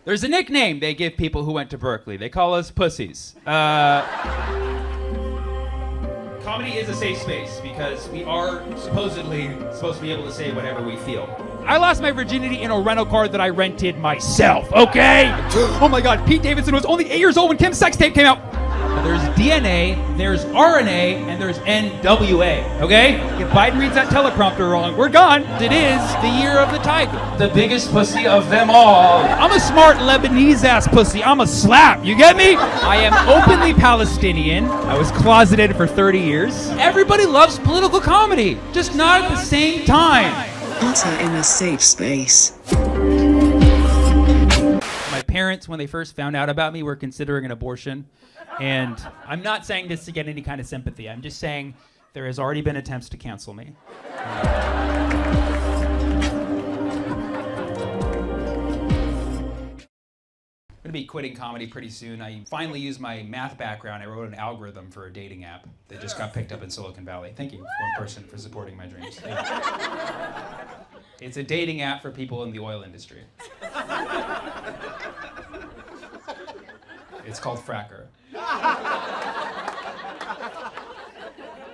There's a nickname they give people who went to Berkeley. They call us pussies. Comedy is a safe space because we are supposedly supposed to be able to say whatever we feel. I lost my virginity in a rental car that I rented myself, okay? Oh my God, Pete Davidson was only 8 years old when Kim's sex tape came out. There's DNA, there's RNA, and there's NWA, okay? If Biden reads that teleprompter wrong, we're gone. It is the year of the tiger. The biggest pussy of them all. I'm a smart Lebanese-ass pussy. I'm a slap, you get me? I am openly Palestinian. I was closeted for 30 years. Everybody loves political comedy, just not at the same time. Also in a safe space. My parents, when they first found out about me, were considering an abortion. And I'm not saying this to get any kind of sympathy. I'm just saying there has already been attempts to cancel me. I'm going to be quitting comedy pretty soon. I finally used my math background. I wrote an algorithm for a dating app that just got picked up in Silicon Valley. Thank you, one person, for supporting my dreams. It's a dating app for people in the oil industry. It's called Fracker.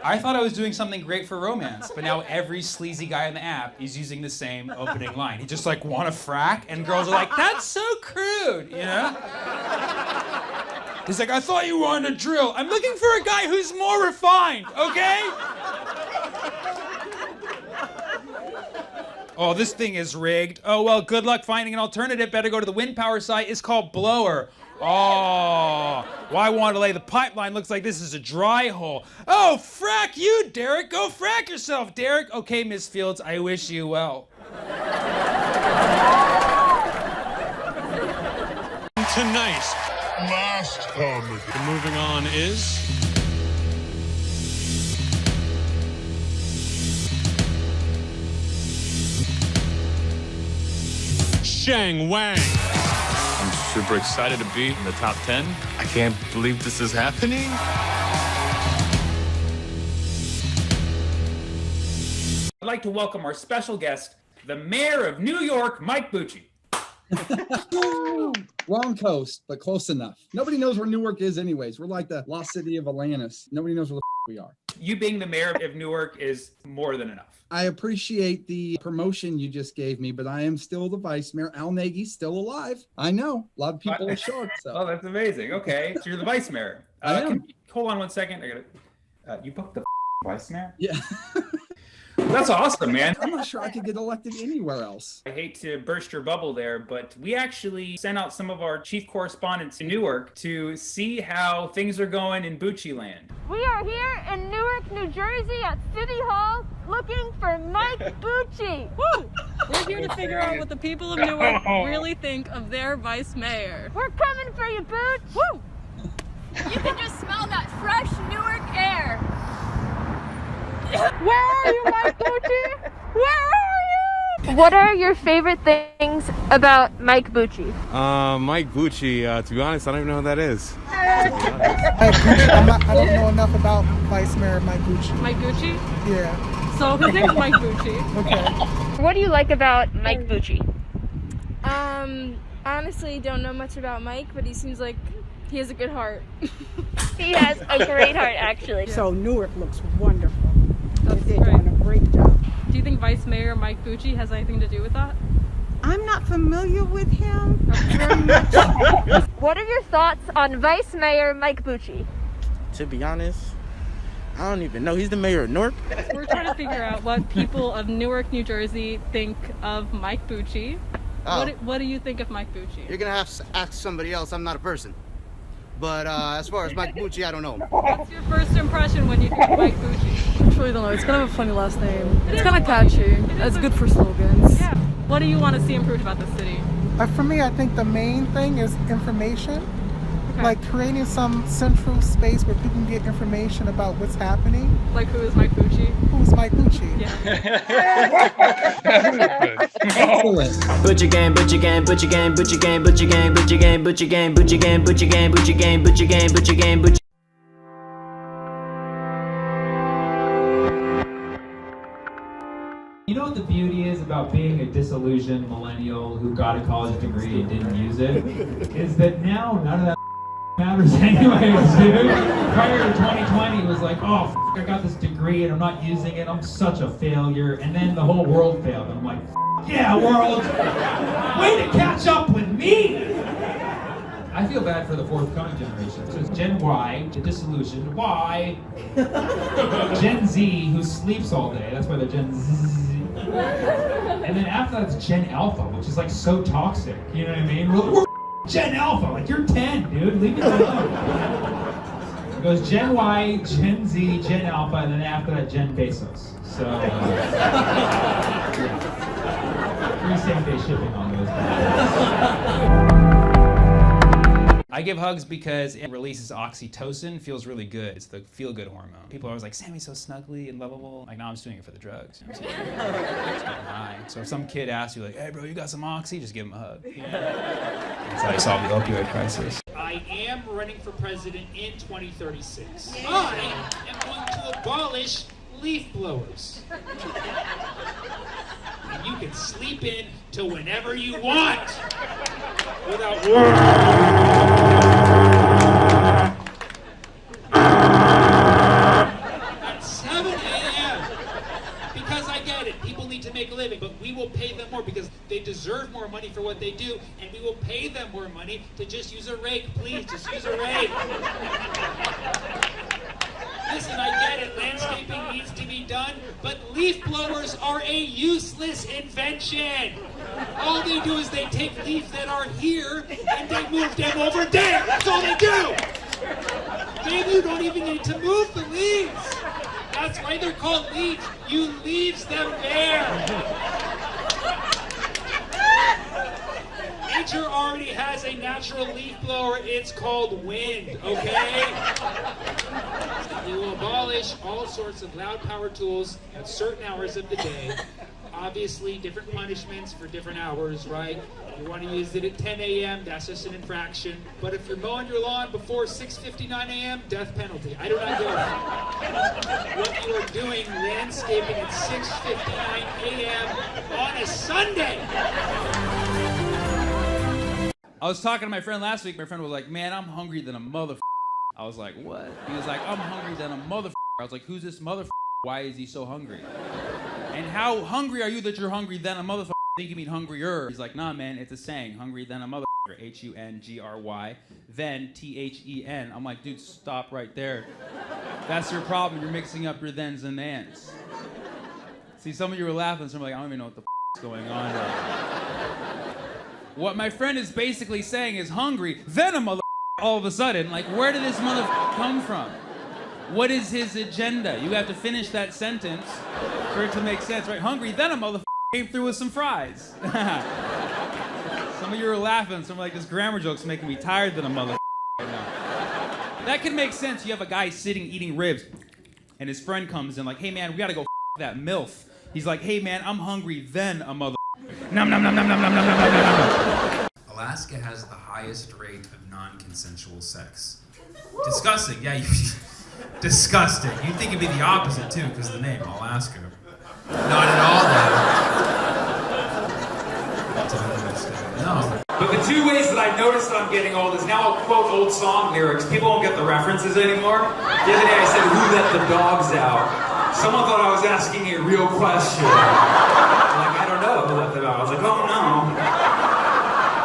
I thought I was doing something great for romance, but now every sleazy guy in the app is using the same opening line. He just like, want to frack? And girls are like, that's so crude, you know? He's like, I thought you wanted to drill. I'm looking for a guy who's more refined, okay? Oh, this thing is rigged. Oh, well, good luck finding an alternative. Better go to the wind power site. It's called Blower. Oh, well, I want to lay the pipeline. Looks like this is a dry hole. Oh, frack you, Derek. Go frack yourself, Derek. Okay, Miss Fields, I wish you well. Tonight's last comedy. And moving on is... Shang Wang. I'm super excited to be in the top 10. I can't believe this is happening. I'd like to welcome our special guest, the mayor of New York, Mike Bucci. Wrong coast, but close enough. Nobody knows where Newark is anyways. We're like the lost city of Atlantis. Nobody knows where the we are. You being the mayor of Newark is more than enough. I appreciate the promotion you just gave me, but I am still the vice mayor. Al Nagy's still alive. I know. A lot of people are shocked. So. Oh, that's amazing. Okay, so you're the vice mayor. Hold on one second. I gotta. You booked the vice mayor? Yeah. That's awesome, man. I'm not sure I could get elected anywhere else. I hate to burst your bubble there, but we actually sent out some of our chief correspondents to Newark to see how things are going in Bucci land. We are here in Newark, New Jersey at City Hall looking for Mike Bucci. Woo! We're here to figure out what the people of Newark really think of their vice mayor. We're coming for you, Booch. Woo! You can just smell that fresh Newark air. Where are you, Mike Bucci? Where are you? What are your favorite things about Mike Bucci? Mike Bucci, to be honest, I don't even know who that is. I don't know enough about Vice Mayor Mike Bucci. Mike Bucci? Yeah. So his name is Mike Bucci. Okay. What do you like about Mike Bucci? Honestly, don't know much about Mike, but he seems like he has a good heart. He has a great heart, actually. So Newark looks wonderful. That's They're great. doing a great job. Do you think Vice Mayor Mike Bucci has anything to do with that? I'm not familiar with him very much. What are your thoughts on Vice Mayor Mike Bucci? To be honest, I don't even know. He's the mayor of Newark. We're trying to figure out what people of Newark, New Jersey think of Mike Bucci. Oh. What do you think of Mike Bucci? You're gonna have to ask somebody else. I'm not a person. But as far as Mike Bucci, I don't know. What's your first impression when you think of Mike Bucci? I truly don't know. It's kind of a funny last name. It's kind of catchy. It's good for slogans. Yeah. What do you want to see improved about the city? For me, I think the main thing is information. Okay. Like creating some central space where people can get information about what's happening. Like who is Mike Bucci? Who's Mike Bucci? Yeah. Excellent. Butcher game, Butcher game, Butcher game, Butcher game, Butcher game, Butcher game, Butcher game, Butcher game, Butcher game, Butcher game, Butcher game, Butcher game, Butcher. You know what the beauty is about being a disillusioned millennial who got a college degree and didn't use it is that now none of that matters anyways, dude. Prior to 2020, it was like, oh, I got this degree and I'm not using it. I'm such a failure. And then the whole world failed. And I'm like, yeah, world, way to catch up with me. I feel bad for the forthcoming generation. So it's Gen Y, the disillusioned. Y. Gen Z, who sleeps all day. That's why they're Gen Z. And then after that, it's Gen Alpha, which is like so toxic. You know what I mean? We're Gen Alpha. Like, you're 10, dude. Leave me alone. It goes Gen Y, Gen Z, Gen Alpha, and then after that, Gen Bezos. So, free same-day shipping on those guys. I give hugs because it releases oxytocin, feels really good. It's the feel-good hormone. People are always like, Sammy's so snuggly and lovable. Like, no, I'm just doing it for the drugs. You know what I'm saying? Just getting high. So if some kid asks you like, hey bro, you got some oxy? Just give him a hug. Yeah. That's how you solve the opioid crisis. I am running for president in 2036. I am going to abolish leaf blowers. And you can sleep in to whenever you want without at 7 a.m. Because I get it, people need to make a living, but we will pay them more because they deserve more money for what they do, and we will pay them more money to just use a rake. Please, just use a rake. Listen, I get it, landscaping needs to be done, but leaf blowers are a useless invention. All they do is they take leaves that are here and they move them over there. That's all they do. Maybe you don't even need to move the leaves. That's why they're called leaves. You leaves them there. Nature already has a natural leaf blower. It's called wind, okay? We will abolish all sorts of loud power tools at certain hours of the day. Obviously, different punishments for different hours, right? You want to use it at 10 a.m., that's just an infraction. But if you're mowing your lawn before 6:59 a.m., death penalty. I do not give a what you are doing landscaping at 6:59 a.m. on a Sunday. I was talking to my friend last week. My friend was like, man, I'm hungry than a motherfucker. I was like, what? He was like, I'm hungry than a motherfucker. I was like, who's this motherfucker? Why is he so hungry? And how hungry are you that you're hungry than a motherfucker? I think you mean hungrier. He's like, nah, man, it's a saying. Hungry than a motherfucker. H-U-N-G-R-Y. Then T-H-E-N. I'm like, dude, stop right there. That's your problem. You're mixing up your thens and nans. See, some of you were laughing, so I'm like, I don't even know what the is going on right now. What my friend is basically saying is hungry, then a motherfucker all of a sudden. Like, where did this motherfucker come from? What is his agenda? You have to finish that sentence for it to make sense, right? Hungry, then a motherfucker came through with some fries. Some of you are laughing, so I'm like, this grammar joke's making me tired than a motherfucker right now. That can make sense. You have a guy sitting eating ribs, and his friend comes in like, hey man, we gotta go that MILF. He's like, hey man, I'm hungry, then a motherfucker. Nom nom nom nom nom nom nom nom nom nom. Alaska has the highest rate of non-consensual sex. Disgusting, yeah, disgusting. You'd think it'd be the opposite too, because of the name, Alaska. Not at all, though. No. But the two ways that I've noticed that I'm getting old is now I'll quote old song lyrics. People won't get the references anymore. The other day I said, who let the dogs out? Someone thought I was asking a real question. Like, I don't know who let them out. I was like, oh no.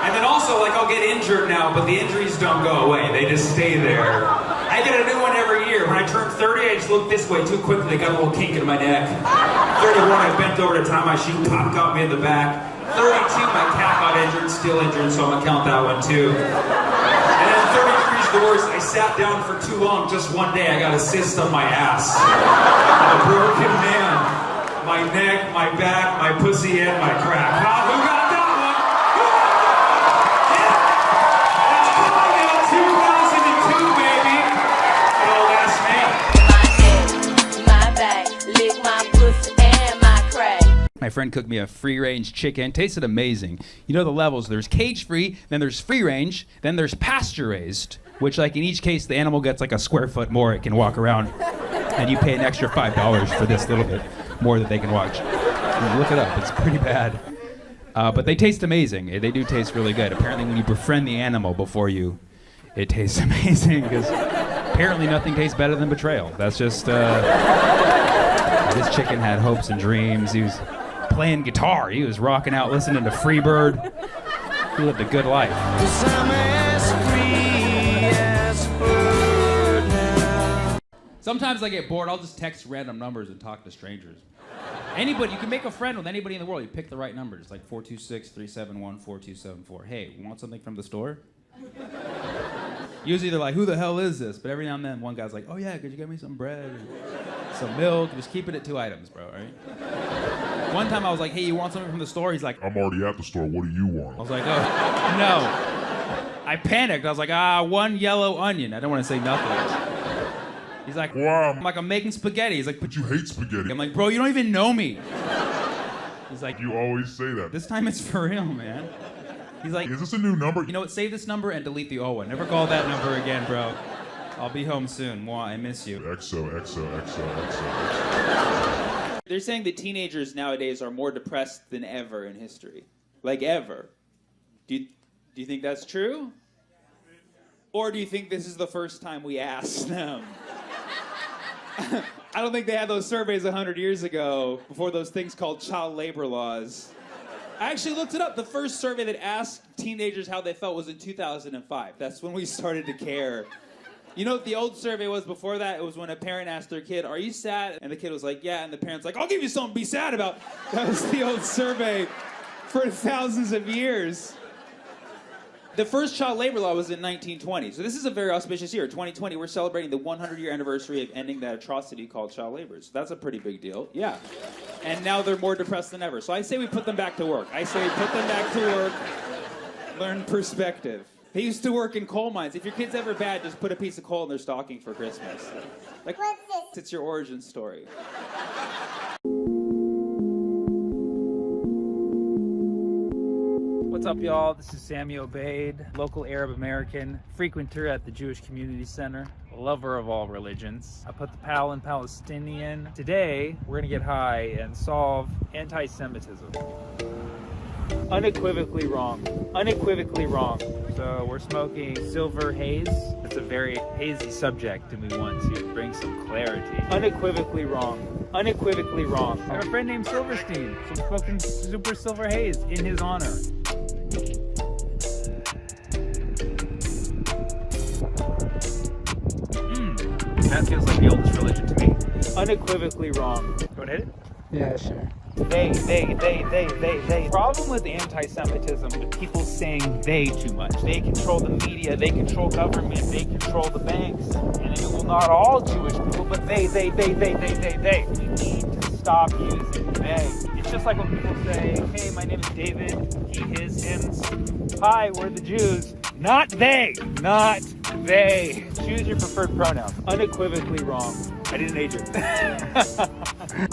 And then also, like, I'll get injured now, but the injuries don't go away. They just stay there. I get a new one every year. When I turned 30, I just looked this way too quickly. Got a little kink in my neck. 31, I bent over to tie my shoe. Pop got me in the back. 32, my cat got injured, still injured, so I'm gonna count that one too. And then 33's the worst. I sat down for too long. Just one day, I got a cyst on my ass. I'm a broken man. My neck, my back, my pussy, and my crack. Who got that one? Yeah! It's coming out 2002, baby. It'll last me. My back, lick my pussy and my crack. My friend cooked me a free-range chicken. Tasted amazing. You know the levels. There's cage-free, then there's free-range, then there's pasture-raised, which, like, in each case, the animal gets like a square foot more it can walk around, and you pay an extra $5 for this little bit more that they can watch. Look it up. It's pretty bad. But they taste amazing. They do taste really good. Apparently, when you befriend the animal before you, it tastes amazing because apparently nothing tastes better than betrayal. That's just, this chicken had hopes and dreams. He was playing guitar. He was rocking out, listening to Freebird. He lived a good life. Sometimes I get bored. I'll just text random numbers and talk to strangers. Anybody, you can make a friend with anybody in the world. You pick the right numbers, like 426-371-4274. Hey, want something from the store? Usually they're like, who the hell is this? But every now and then one guy's like, oh yeah, could you get me some bread? Some milk? Just keep it at 2 items, bro, right? One time I was like, hey, you want something from the store? He's like, I'm already at the store, what do you want? I was like, oh, no. I panicked. I was like, 1 yellow onion. I don't want to say nothing. He's like, wow. I'm like, I'm making spaghetti. He's like, but you hate spaghetti. I'm like, bro, you don't even know me. He's like, you always say that. This time it's for real, man. He's like, is this a new number? You know what, save this number and delete the old one. Never call that number again, bro. I'll be home soon. Mwah, I miss you. XO. They're saying that teenagers nowadays are more depressed than ever in history. Like ever. Do you think that's true? Or do you think this is the first time we asked them? I don't think they had those surveys 100 years ago, before those things called child labor laws. I actually looked it up. The first survey that asked teenagers how they felt was in 2005. That's when we started to care. You know what the old survey was before that? It was when a parent asked their kid, are you sad? And the kid was like, yeah. And the parent's like, I'll give you something to be sad about. That was the old survey for thousands of years. The first child labor law was in 1920. So this is a very auspicious year. 2020, we're celebrating the 100-year anniversary of ending that atrocity called child labor. So that's a pretty big deal. Yeah. And now they're more depressed than ever. So I say we put them back to work. Learn perspective. They used to work in coal mines. If your kid's ever bad, just put a piece of coal in their stocking for Christmas. Like, what's this? It's your origin story. What's up, y'all? This is Sammy Obeid, local Arab American, frequenter at the Jewish Community Center, lover of all religions. I put the Pal in Palestinian. Today, we're gonna get high and solve anti-Semitism. Unequivocally wrong. Unequivocally wrong. So we're smoking silver haze. It's a very hazy subject and we want to bring some clarity. Unequivocally wrong. Unequivocally wrong. I have a friend named Silverstein, so I'm smoking super silver haze in his honor. That feels like the oldest religion to me. Unequivocally wrong. You want to hit it? Yeah, sure. They. Problem with anti-Semitism with people saying they too much. They control the media, they control government, they control the banks. And it will not all Jewish people, but they. We need to stop using they. It's just like when people say, hey, my name is David, he, his, hims. Hi, we're the Jews. Not they. Not they. Choose your preferred pronoun. Unequivocally wrong. I didn't age it.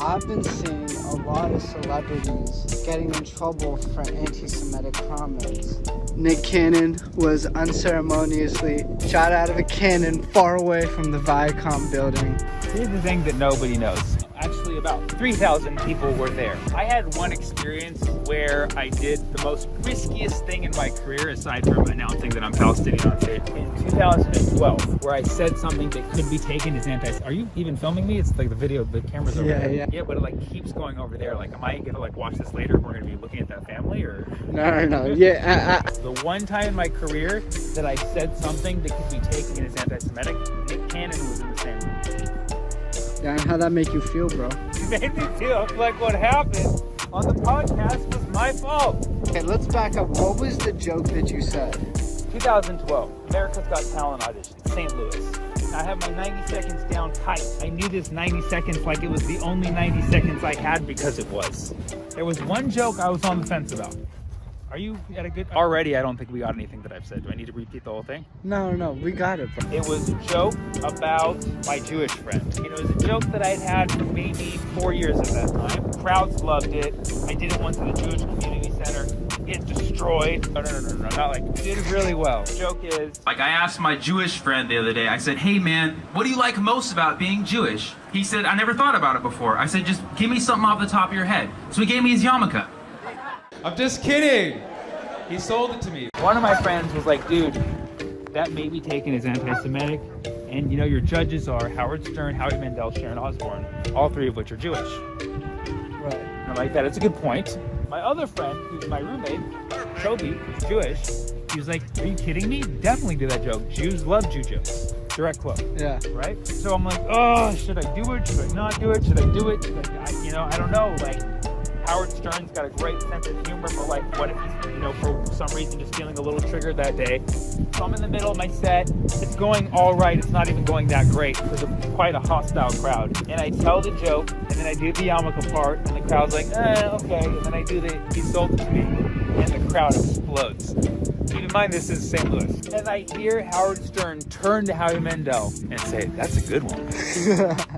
I've been seeing a lot of celebrities getting in trouble for anti-Semitic comments. Nick Cannon was unceremoniously shot out of a cannon far away from the Viacom building. Here's the thing that nobody knows. Actually, about 3,000 people were there. I had one experience where I did the most riskiest thing in my career, aside from announcing that I'm Palestinian on stage, in 2012, where I said something that could be taken as anti. Are you even filming me? It's like the video, the camera's over there. Yeah, but it like keeps going over there. Like, am I gonna like watch this later? We're gonna be looking at that family, or? No. Yeah. The one time in my career that I said something that could be taken as anti-Semitic, Nick Cannon was in the same room. Yeah, how'd that make you feel, bro? It made me feel like what happened on the podcast was my fault. Okay, let's back up. What was the joke that you said? 2012, America's Got Talent audition, St. Louis. I have my 90 seconds down tight. I knew this 90 seconds like it was the only 90 seconds I had because it was. There was one joke I was on the fence about. Are you at a good... Already, I don't think we got anything that I've said. Do I need to repeat the whole thing? No, we got it, bro. It was a joke about my Jewish friend. It was a joke that I'd had for maybe 4 years at that time. Crowds loved it. I did it once at the Jewish Community Center. it destroyed. No, not like did really well. Joke is, Like, I asked my Jewish friend the other day, I said, hey man, what do you like most about being Jewish? He said, I never thought about it before. I said, just give me something off the top of your head. So he gave me his yarmulke. I'm just kidding. He sold it to me. One of my friends was like, dude, that may be taken as anti-Semitic. And you know, your judges are Howard Stern, Howie Mandel, Sharon Osbourne, all three of which are Jewish. Right. And I'm like, that is a good point. My other friend, who's my roommate, Toby, who's Jewish, he was like, are you kidding me? Definitely do that joke. Jews love Jew jokes. Direct quote. Yeah. Right? So I'm like, oh, should I do it? Should I not do it? Should I do it? I don't know. Like, Howard Stern's got a great sense of humor, but like, what if he's, for some reason just feeling a little triggered that day? So I'm in the middle of my set. It's going all right. It's not even going that great because it's quite a hostile crowd. And I tell the joke, and then I do the yarmulke part, and the crowd's like, okay. And then I do he sold it to me, and the crowd explodes. Keep in mind, this is St. Louis. And I hear Howard Stern turn to Howie Mandel and say, that's a good one.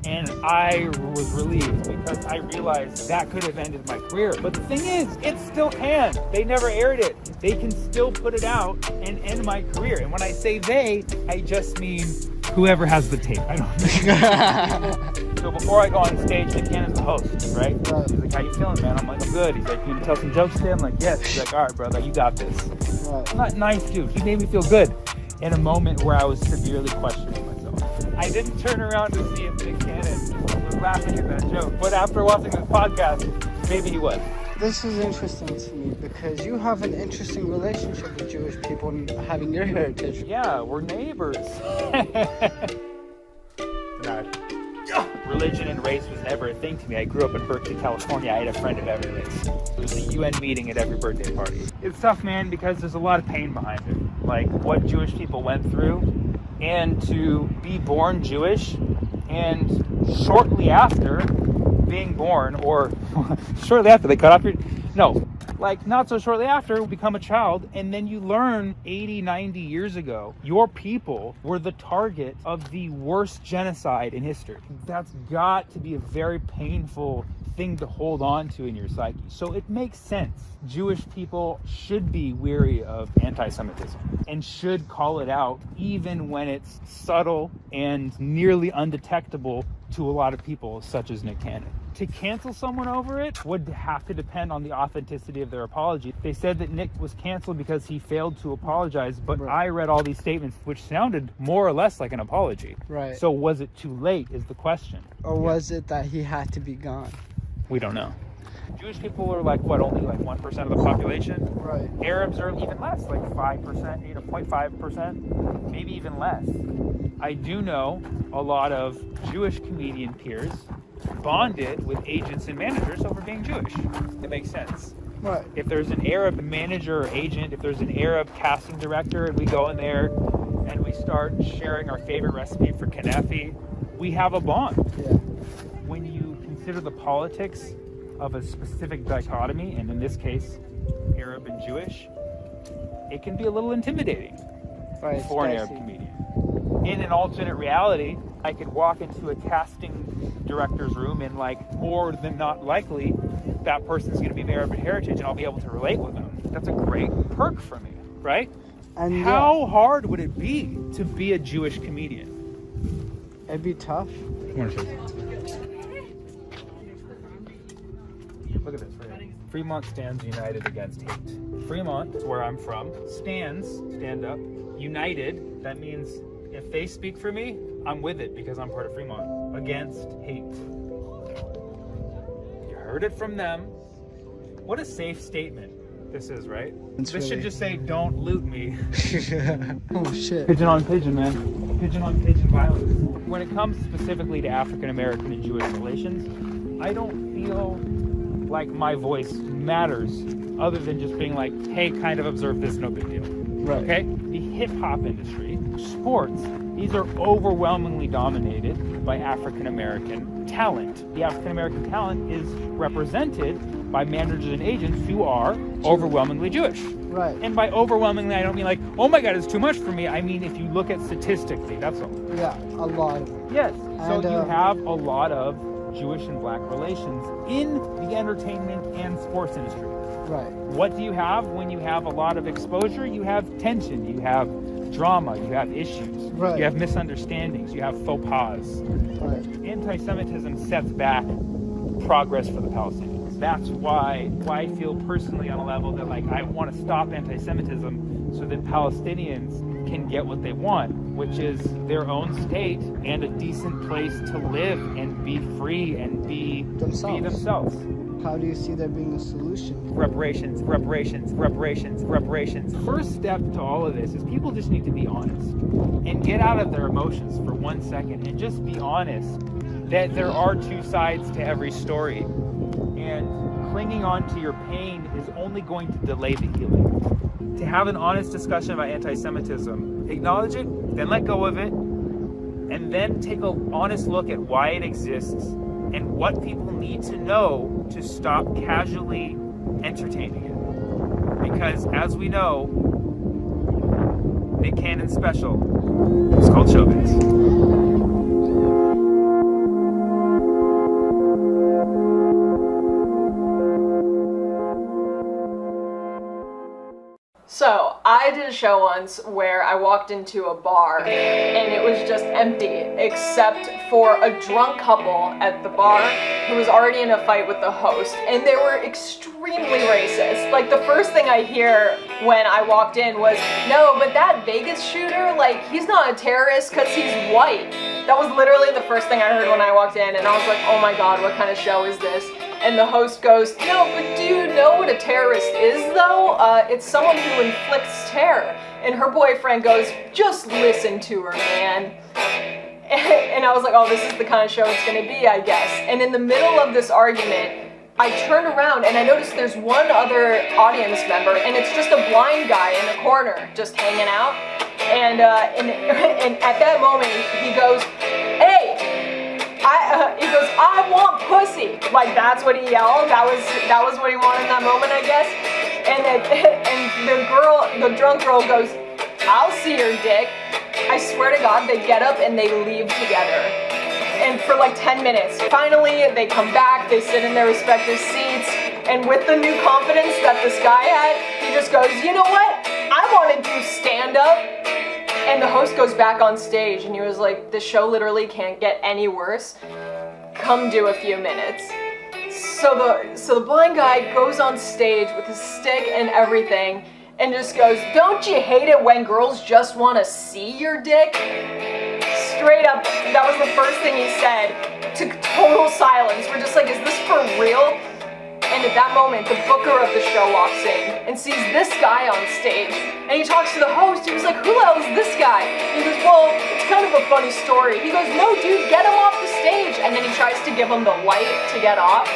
And I was relieved because I realized that could have ended my career. But the thing is, it still can. They never aired it. They can still put it out and end my career. And when I say they, I just mean whoever has the tape. I don't know. So before I go on stage, Nick Cannon's the host, right? He's like, how you feeling, man? I'm like, I'm good. He's like, you want to tell some jokes today? I'm like, yes. He's like, all right, brother, you got this. Not nice dude. He made me feel good in a moment where I was severely questioning myself. I didn't turn around to see if Nick Cannon was laughing at that joke, but after watching this podcast, maybe he was. This is interesting to me because you have an interesting relationship with Jewish people and having your heritage. Yeah, we're neighbors. Religion and race was never a thing to me. I grew up in Berkeley, California. I had a friend of every race. It was a UN meeting at every birthday party. It's tough, man, because there's a lot of pain behind it. Like what Jewish people went through, and to be born Jewish, and shortly after being born, or shortly after they cut off your... No, like not so shortly after, become a child, and then you learn 80, 90 years ago, your people were the target of the worst genocide in history. That's got to be a very painful thing to hold on to in your psyche. So it makes sense. Jewish people should be weary of anti-Semitism and should call it out even when it's subtle and nearly undetectable to a lot of people, such as Nick Cannon. To cancel someone over it would have to depend on the authenticity of their apology. They said that Nick was canceled because he failed to apologize, but I read all these statements which sounded more or less like an apology. Right. So was it too late is the question. Or was it that he had to be gone? We don't know. Jewish people are like, what, only like 1% of the population? Right. Arabs are even less, like 5%, 0.5%, maybe even less. I do know a lot of Jewish comedian peers bonded with agents and managers over being Jewish. It makes sense. Right. If there's an Arab manager or agent, if there's an Arab casting director, and we go in there and we start sharing our favorite recipe for kanafi, we have a bond. Yeah. When you consider the politics of a specific dichotomy, and in this case, Arab and Jewish, it can be a little intimidating for an Arab comedian. In an alternate reality, I could walk into a casting director's room and like more than not likely that person's going to be of Arab heritage and I'll be able to relate with them. That's a great perk for me, right? And how hard would it be to be a Jewish comedian? It'd be tough. Look at this. Fremont stands united against hate. Fremont, where I'm from, stands, stand up, united. That means if they speak for me, I'm with it because I'm part of Fremont. Against hate. You heard it from them. What a safe statement this is, right? This should just say, don't loot me. Oh shit. Pigeon on pigeon, man. Pigeon on pigeon violence. When it comes specifically to African American and Jewish relations, I don't feel like my voice matters other than just being like, hey, kind of observe this, no big deal. Right. Okay? The hip-hop industry, sports, these are overwhelmingly dominated by African-American talent. The African-American talent is represented by managers and agents who are overwhelmingly Jewish. Right. And by overwhelmingly, I don't mean like, oh my God, it's too much for me. I mean, if you look at statistically, that's all. Yeah, a lot of it. Yes. And, so you have a lot of Jewish and black relations in the entertainment and sports industry. Right. What do you have when you have a lot of exposure? You have tension, you have drama, you have issues, Right. you have misunderstandings, you have faux pas. Right. Anti-Semitism sets back progress for the Palestinians. That's why I feel personally on a level that like I want to stop anti-Semitism so that Palestinians can get what they want, which is their own state and a decent place to live and be free and be themselves. How do you see there being a solution? Reparations. First step to all of this is people just need to be honest and get out of their emotions for 1 second and just be honest that there are two sides to every story. And clinging on to your pain is only going to delay the healing. To have an honest discussion about anti-Semitism, acknowledge it, then let go of it, and then take an honest look at why it exists and what people need to know to stop casually entertaining it. Because as we know, Nick Cannon's special is called Showbiz. So, I did a show once where I walked into a bar and it was just empty except for a drunk couple at the bar who was already in a fight with the host, and they were extremely racist. Like, the first thing I hear when I walked in was, no, but that Vegas shooter, like, he's not a terrorist because he's white. That was literally the first thing I heard when I walked in, and I was like, oh my god, what kind of show is this? And the host goes, no, but do you know what a terrorist is, though? It's someone who inflicts terror. And her boyfriend goes, just listen to her, man. And I was like, oh, this is the kind of show it's gonna be, I guess. And in the middle of this argument, I turn around and I notice there's one other audience member, and it's just a blind guy in the corner, just hanging out. And at that moment, he goes, hey! He goes, I want pussy. Like, that's what he yelled. That was what he wanted in that moment, I guess. And the drunk girl goes, I'll see your dick. I swear to God, they get up and they leave together. And for like 10 minutes. Finally, they come back, they sit in their respective seats, and with the new confidence that this guy had, he just goes, you know what? I want to do stand-up. And the host goes back on stage and he was like, this show literally can't get any worse. Come do a few minutes. So the blind guy goes on stage with his stick and everything and just goes, don't you hate it when girls just want to see your dick? Straight up, that was the first thing he said, to total silence. We're just like, is this for real? And at that moment, the booker of the show walks in and sees this guy on stage. And he talks to the host. He was like, who the hell is this guy? And he goes, well, it's kind of a funny story. He goes, no, dude, get him off the stage. And then he tries to give him the light to get off.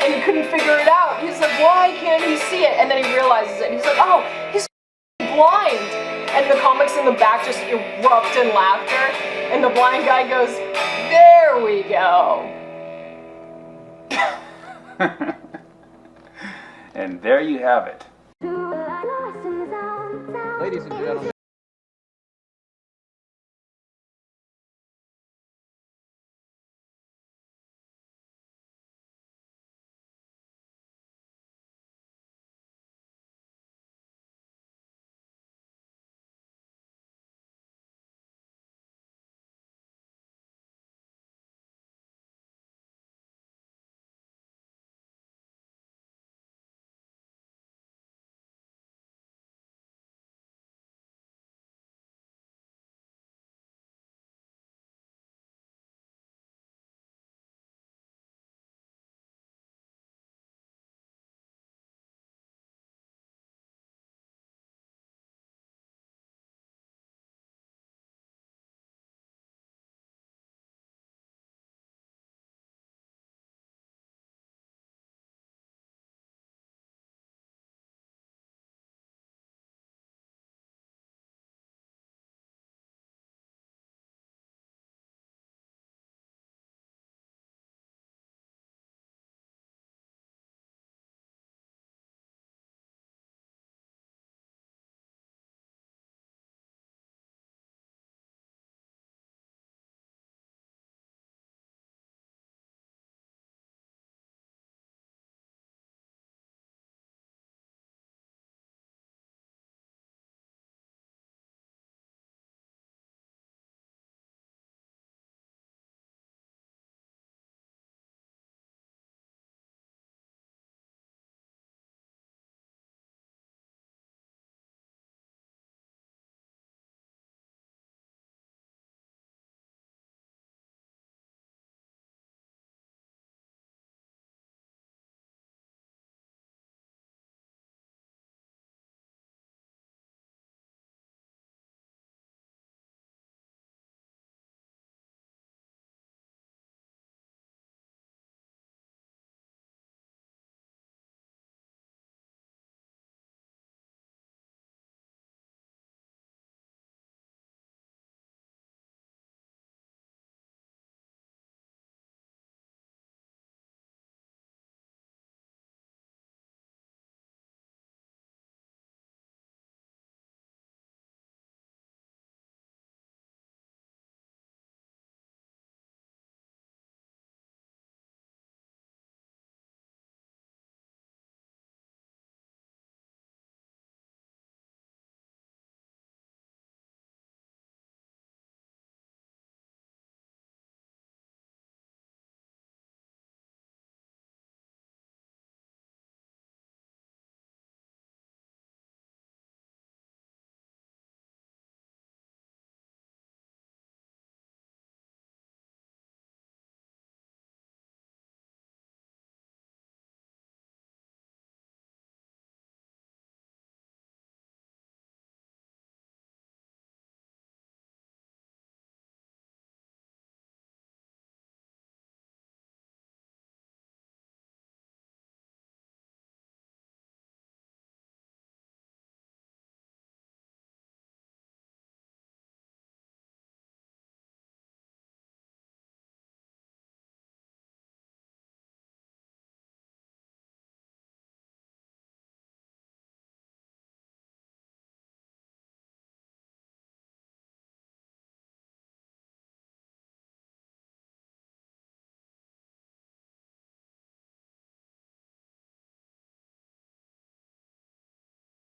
And he couldn't figure it out. He's like, why can't he see it? And then he realizes it. And he's like, oh, he's blind. And the comics in the back just erupt in laughter. And the blind guy goes, there we go. And there you have it. Ladies and gentlemen.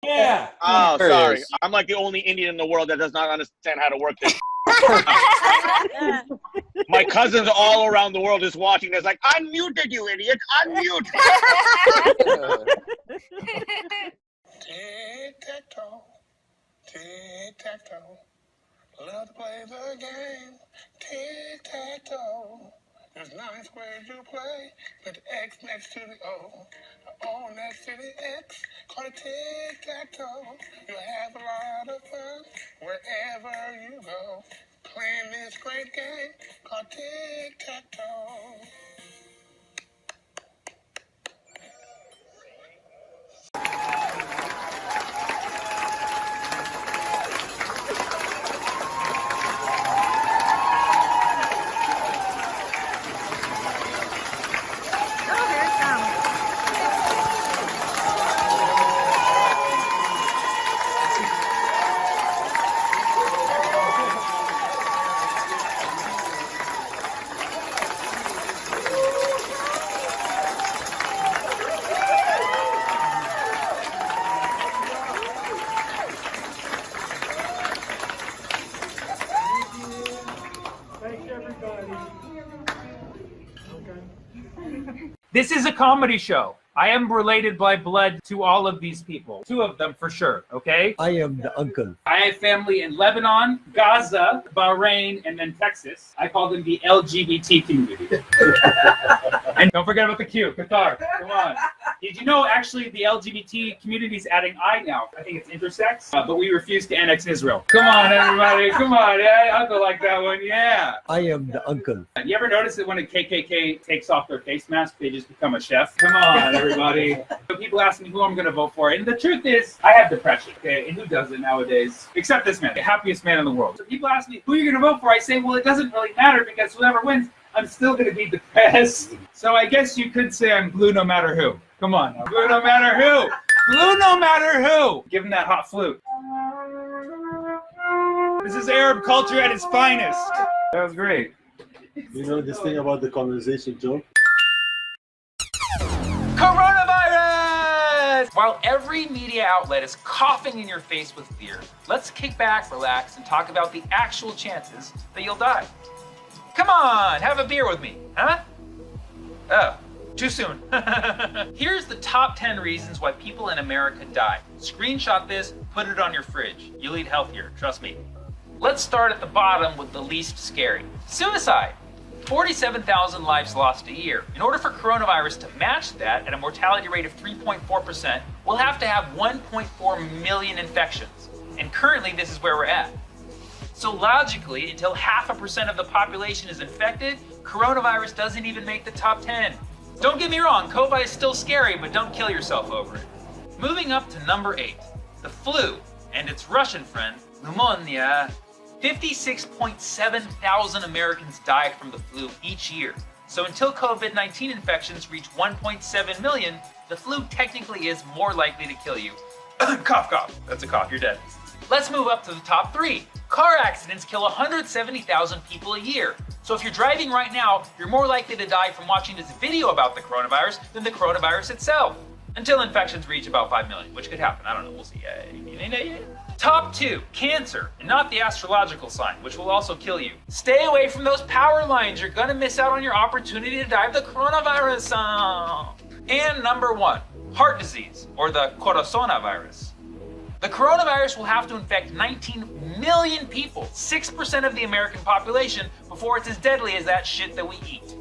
Yeah. Oh, There it sorry. is. I'm like the only Indian in the world that does not understand how to work this. My cousins all around the world is watching this like, unmuted, you idiot, unmute. Tic-tac-toe, tic-tac-toe. Love to play the game, tic-tac-toe. There's 9 squares you play, put the X next to the O, the O next to the X, call it tic-tac-toe. You'll have a lot of fun wherever you go, playing this great game called tic-tac-toe. This is a comedy show. I am related by blood to all of these people. 2 of them for sure, okay? I am the uncle. I have family in Lebanon, Gaza, Bahrain, and then Texas. I call them the LGBT community. And don't forget about the Q, Qatar. Come on. Did you know actually the LGBT community is adding I now? I think it's intersex, but we refuse to annex Israel. Come on, everybody. Come on. Yeah, uncle like that one. Yeah. I am the uncle. You ever notice that when a KKK takes off their face mask, they just become a chef? Come on, everybody. So people ask me who I'm going to vote for. And the truth is, I have depression, okay? And who doesn't nowadays? Except this man, the happiest man in the world. So people ask me, who are you going to vote for? I say, well, it doesn't really matter because whoever wins, I'm still going to be depressed. So I guess you could say I'm blue no matter who. Come on. Now. Blue no matter who. Blue no matter who. Give him that hot flute. This is Arab culture at its finest. That was great. You know this thing about the conversation joke? Coronavirus! While every media outlet is coughing in your face with fear, let's kick back, relax, and talk about the actual chances that you'll die. Come on, have a beer with me, huh? Oh, too soon. Here's the top 10 reasons why people in America die. Screenshot this, put it on your fridge. You'll eat healthier, trust me. Let's start at the bottom with the least scary. Suicide. 47,000 lives lost a year. In order for coronavirus to match that at a mortality rate of 3.4%, we'll have to have 1.4 million infections. And currently this is where we're at. So logically, until 0.5% of the population is infected, coronavirus doesn't even make the top 10. Don't get me wrong, COVID is still scary, but don't kill yourself over it. Moving up to number 8, the flu and its Russian friend, pneumonia. 56.7 thousand Americans die from the flu each year. So until COVID-19 infections reach 1.7 million, the flu technically is more likely to kill you. Cough, cough. That's a cough, you're dead. Let's move up to the top 3. Car accidents kill 170,000 people a year. So if you're driving right now, you're more likely to die from watching this video about the coronavirus than the coronavirus itself. Until infections reach about 5 million, which could happen. I don't know, we'll see. Top 2, cancer, and not the astrological sign, which will also kill you. Stay away from those power lines. You're gonna miss out on your opportunity to die of the coronavirus. And number 1, heart disease, or the coronavirus. The coronavirus will have to infect 19 million people, 6% of the American population, before it's as deadly as that shit that we eat.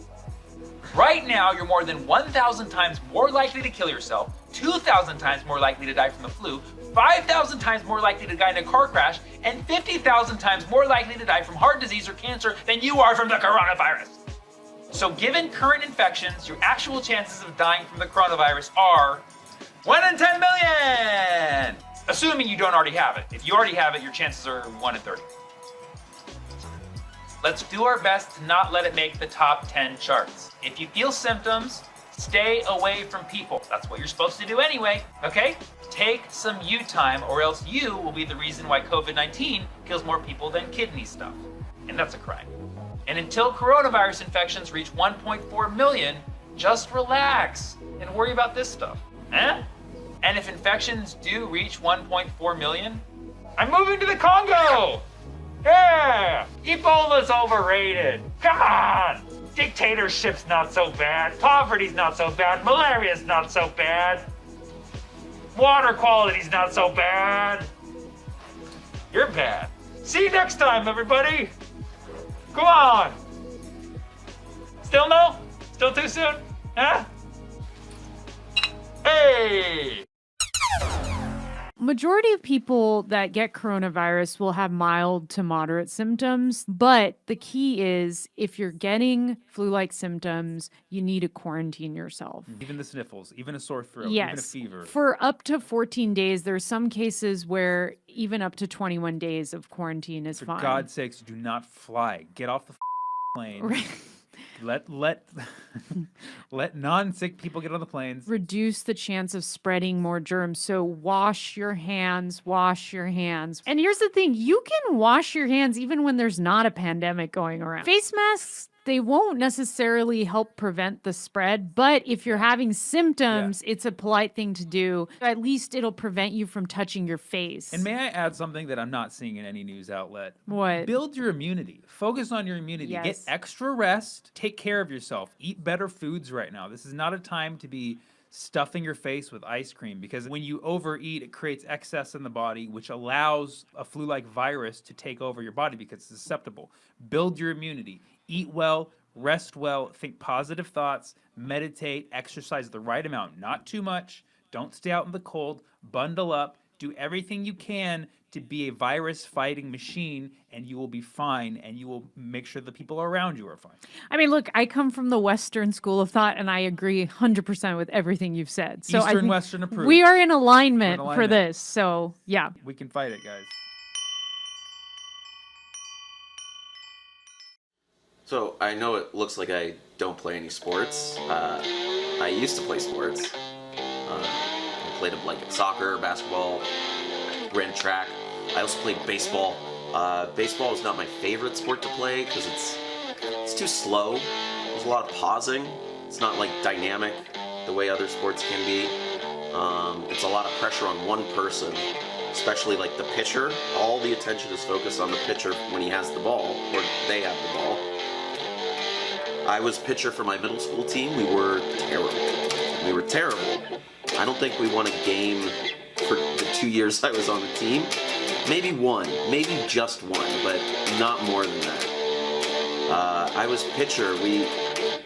Right now, you're more than 1,000 times more likely to kill yourself, 2,000 times more likely to die from the flu, 5,000 times more likely to die in a car crash, and 50,000 times more likely to die from heart disease or cancer than you are from the coronavirus. So given current infections, your actual chances of dying from the coronavirus are 1 in 10 million! Assuming you don't already have it. If you already have it, your chances are 1 in 30. Let's do our best to not let it make the top 10 charts. If you feel symptoms, stay away from people. That's what you're supposed to do anyway, okay? Take some you time, or else you will be the reason why COVID-19 kills more people than kidney stuff. And that's a crime. And until coronavirus infections reach 1.4 million, just relax and worry about this stuff. Eh? And if infections do reach 1.4 million, I'm moving to the Congo! Yeah! Ebola's overrated. Come on! Dictatorship's not so bad. Poverty's not so bad. Malaria's not so bad. Water quality's not so bad. You're bad. See you next time, everybody! Come on! Still no? Still too soon? Huh? Hey! Majority of people that get coronavirus will have mild to moderate symptoms, but the key is if you're getting flu-like symptoms, you need to quarantine yourself. Even the sniffles, even a sore throat, Yes. even a fever. For up to 14 days, there's some cases where even up to 21 days of quarantine is fine. For God's sakes, do not fly. Get off the plane. Right. Let non-sick people get on the planes. Reduce the chance of spreading more germs. So wash your hands, wash your hands. And here's the thing, you can wash your hands even when there's not a pandemic going around. Face masks, they won't necessarily help prevent the spread, but if you're having symptoms, it's a polite thing to do. At least it'll prevent you from touching your face. And may I add something that I'm not seeing in any news outlet? What? Build your immunity. Focus on your immunity. Yes. Get extra rest. Take care of yourself. Eat better foods right now. This is not a time to be stuffing your face with ice cream, because when you overeat, it creates excess in the body, which allows a flu-like virus to take over your body because it's susceptible. Build your immunity. Eat well, rest well, think positive thoughts, meditate, exercise the right amount, not too much. Don't stay out in the cold. Bundle up. Do everything you can to be a virus-fighting machine, and you will be fine, and you will make sure the people around you are fine. I mean, look, I come from the Western school of thought, and I agree 100% with everything you've said. So Eastern, Western approved. we are in alignment for this. So, yeah. We can fight it, guys. So I know it looks like I don't play any sports. I used to play sports. I played like soccer, basketball, ran track. I also played baseball. Baseball is not my favorite sport to play because it's too slow. There's a lot of pausing. It's not like dynamic the way other sports can be. It's a lot of pressure on one person, especially like the pitcher. All the attention is focused on the pitcher when he has the ball, or they have the ball. I was pitcher for my middle school team. We were terrible. I don't think we won a game for the 2 years I was on the team. Maybe one, maybe just one, but not more than that. I was pitcher,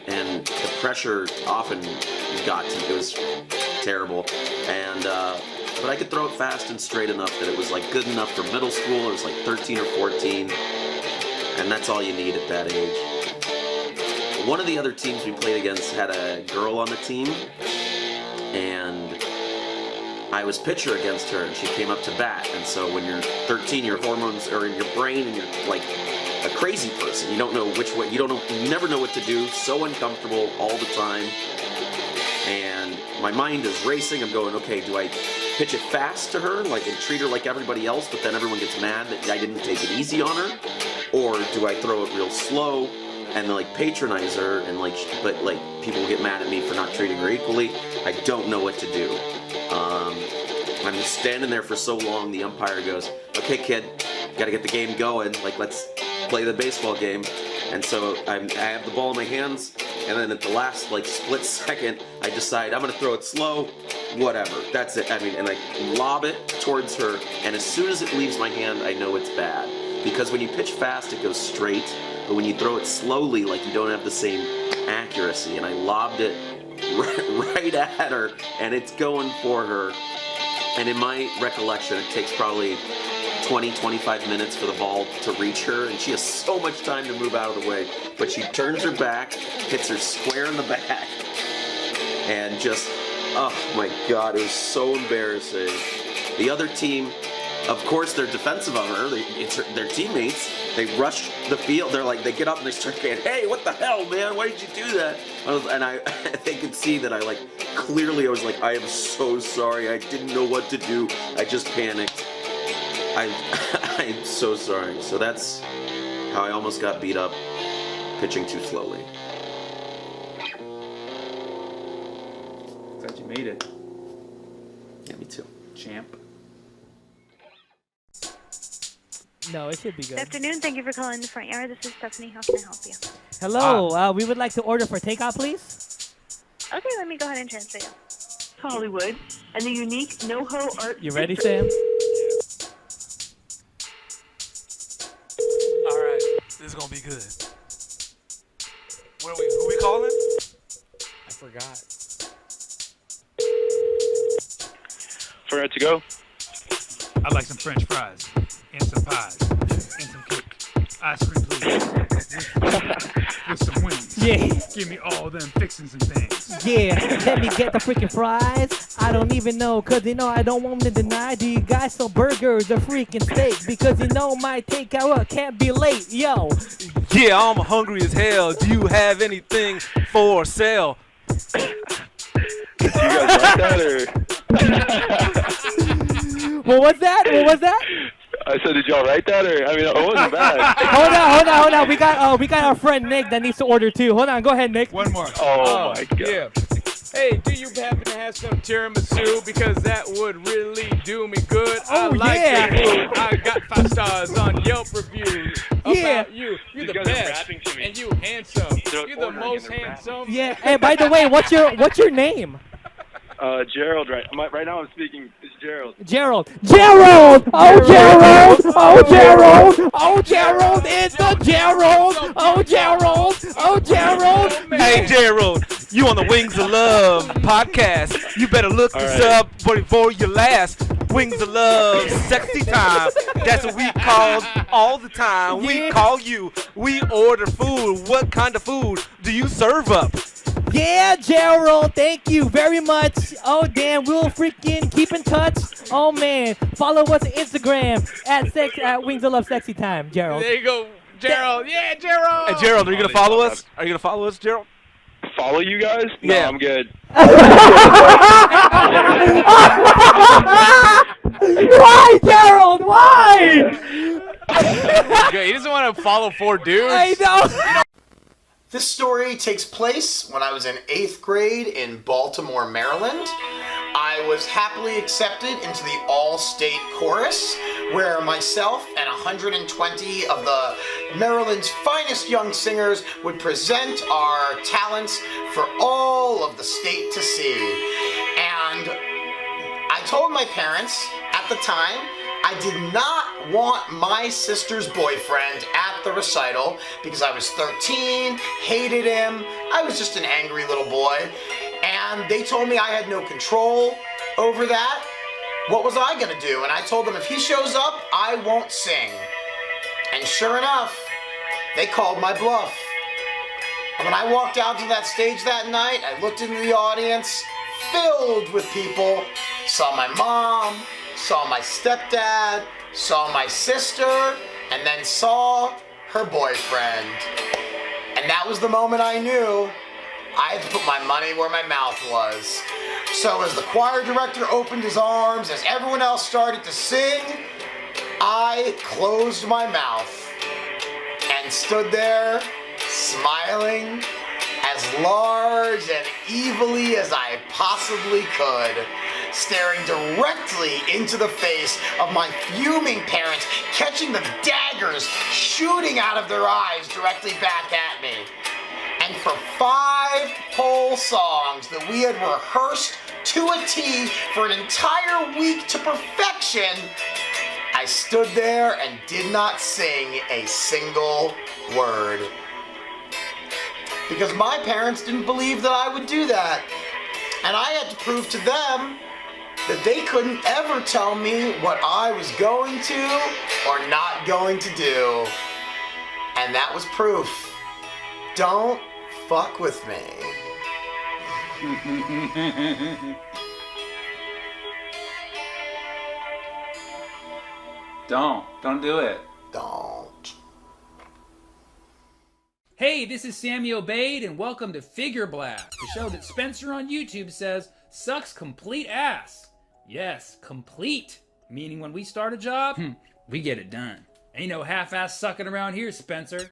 and the pressure often got to me. It was terrible. And but I could throw it fast and straight enough that it was like good enough for middle school. It was like 13 or 14, and that's all you need at that age. One of the other teams we played against had a girl on the team, and I was pitcher against her, and she came up to bat. And so when you're 13, your hormones are in your brain, and you're like a crazy person. You don't know which way. You never know what to do. So uncomfortable all the time, and my mind is racing. I'm going, okay, do I pitch it fast to her, like, and treat her like everybody else, but then everyone gets mad that I didn't take it easy on her, or do I throw it real slow and like patronize her, and like, but like people will get mad at me for not treating her equally? I don't know what to do. I'm just standing there for so long. The umpire goes, "Okay, kid, gotta get the game going. Like, let's play the baseball game." And so I have the ball in my hands, and then at the last like split second, I decide I'm gonna throw it slow. Whatever, that's it. I mean, and I lob it towards her, and as soon as it leaves my hand, I know it's bad. Because when you pitch fast, it goes straight, but when you throw it slowly, like, you don't have the same accuracy. And I lobbed it right at her, and it's going for her. And in my recollection, it takes probably 20-25 minutes for the ball to reach her, and she has so much time to move out of the way. But she turns her back, hits her square in the back, and just, oh my God, it was so embarrassing. The other team, of course, they're defensive of her. It's their teammates. They rush the field. They're like, they get up and they start saying, "Hey, what the hell, man? Why did you do that?" They could see that I was like, "I am so sorry. I didn't know what to do. I just panicked. I'm so sorry." So that's how I almost got beat up pitching too slowly. Glad you made it. Yeah, Sammy too. Champ. No, it should be Good good. afternoon. Thank you for calling the front yard. This is Stephanie. How can I help you? Hello, we would like to order for takeout, please. Okay, let me go ahead and transfer you. Hollywood and the unique NoHo art. You ready, Sam? All right, this is gonna be good. Who we calling? I forgot. For to go. I'd like some French fries and some pies and some cake. Ice cream, please. With some wings. Yeah. Give me all them fixings and things. Yeah, let me get the freaking fries. I don't even know, cause you know I don't want to deny. Do you guys sell burgers or freaking steak? Because you know my takeout can't be late, yo. Yeah, I'm hungry as hell. Do you have anything for sale? You guys like that or? What was that? What was that? I said, did y'all write that or? I mean, it wasn't bad. Hold on. We got our friend Nick that needs to order too. Hold on, go ahead, Nick. One more. Oh my god. Yeah. Hey, do you happen to have some tiramisu? Because that would really do me good. I like your food. I got 5 stars on Yelp reviews about you. You're the best. And you handsome. You're the most handsome. Yeah. Hey, by the way, what's your name? Gerald, right now I'm speaking. It's Gerald. Gerald! Oh, Gerald! Oh, Gerald! Oh, Gerald! It's the Gerald! Oh, Gerald! Oh, Gerald! Hey, Gerald, you on the Wings of Love podcast. You better look this up before you last. Wings of Love, sexy time. That's what we call all the time. We call you. We order food. What kind of food do you serve up? Yeah, Gerald, thank you very much. Oh, damn, we'll freaking keep in touch. Oh, man, follow us on Instagram at Wings of Love Sexy Time, Gerald. There you go, Gerald. Yeah, Gerald. Hey, Gerald, are you going to follow us? Are you going to follow us, Gerald? Follow you guys? No, Yeah. I'm good. Why, Gerald? Why? He doesn't want to follow 4 dudes. I know. This story takes place when I was in 8th grade in Baltimore, Maryland. I was happily accepted into the all-state chorus, where myself and 120 of the Maryland's finest young singers would present our talents for all of the state to see. And I told my parents at the time I did not want my sister's boyfriend at the recital because I was 13, hated him, I was just an angry little boy, and they told me I had no control over that. What was I gonna do? And I told them if he shows up, I won't sing. And sure enough, they called my bluff. And when I walked out to that stage that night, I looked into the audience, filled with people, saw my mom, saw my stepdad, saw my sister, and then saw her boyfriend. And that was the moment I knew I had to put my money where my mouth was. So as the choir director opened his arms, as everyone else started to sing, I closed my mouth and stood there smiling as large and evilly as I possibly could, staring directly into the face of my fuming parents, catching the daggers shooting out of their eyes directly back at me. And for 5 whole songs that we had rehearsed to a T for an entire week to perfection, I stood there and did not sing a single word. Because my parents didn't believe that I would do that. And I had to prove to them that they couldn't ever tell me what I was going to or not going to do. And that was proof. Don't fuck with me. Don't do it. Don't. Hey, this is Sammy Obeid, and welcome to Figure Blast, the show that Spencer on YouTube says sucks complete ass. Yes, complete. Meaning when we start a job, we get it done. Ain't no half-ass sucking around here, Spencer.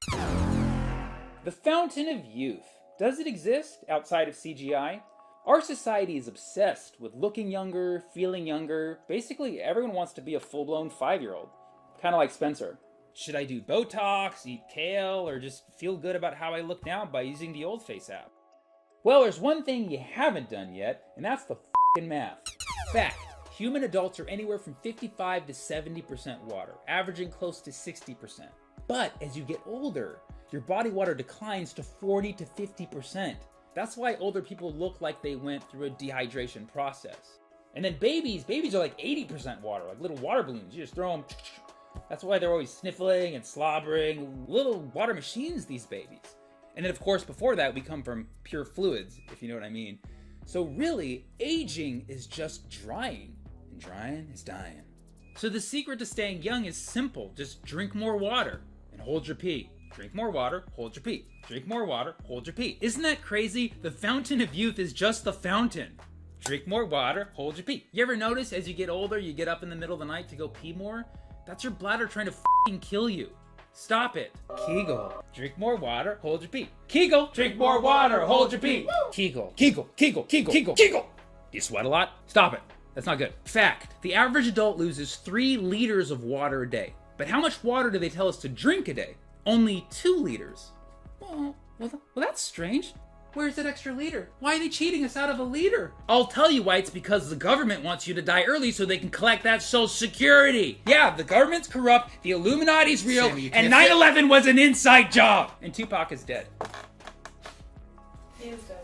The Fountain of Youth. Does it exist outside of CGI? Our society is obsessed with looking younger, feeling younger. Basically, everyone wants to be a full-blown 5-year-old. Kind of like Spencer. Should I do Botox, eat kale, or just feel good about how I look now by using the Old Face app? Well, there's one thing you haven't done yet, and that's the f***ing math. Fact, human adults are anywhere from 55 to 70% water, averaging close to 60%. But as you get older, your body water declines to 40 to 50%. That's why older people look like they went through a dehydration process. And then babies are like 80% water, like little water balloons. You just throw them. That's why they're always sniffling and slobbering. Little water machines, these babies. And then of course, before that, we come from pure fluids, if you know what I mean. So really, aging is just drying. And drying is dying. So the secret to staying young is simple. Just drink more water and hold your pee. Drink more water, hold your pee. Drink more water, hold your pee. Isn't that crazy? The fountain of youth is just the fountain. Drink more water, hold your pee. You ever notice as you get older, you get up in the middle of the night to go pee more? That's your bladder trying to f***ing kill you. Stop it. Kegel. Drink more water, hold your pee. Kegel. Drink more water, hold your pee. Kegel. Kegel. Kegel. Kegel. Kegel. Kegel. Do you sweat a lot? Stop it. That's not good. Fact. The average adult loses 3 liters of water a day. But how much water do they tell us to drink a day? Only 2 liters. Well, that's strange. Where's that extra liter? Why are they cheating us out of a liter? I'll tell you why. It's because the government wants you to die early so they can collect that Social Security. Yeah, the government's corrupt, the Illuminati's real, Sammy, and 9/11 was an inside job. And Tupac is dead. He is dead.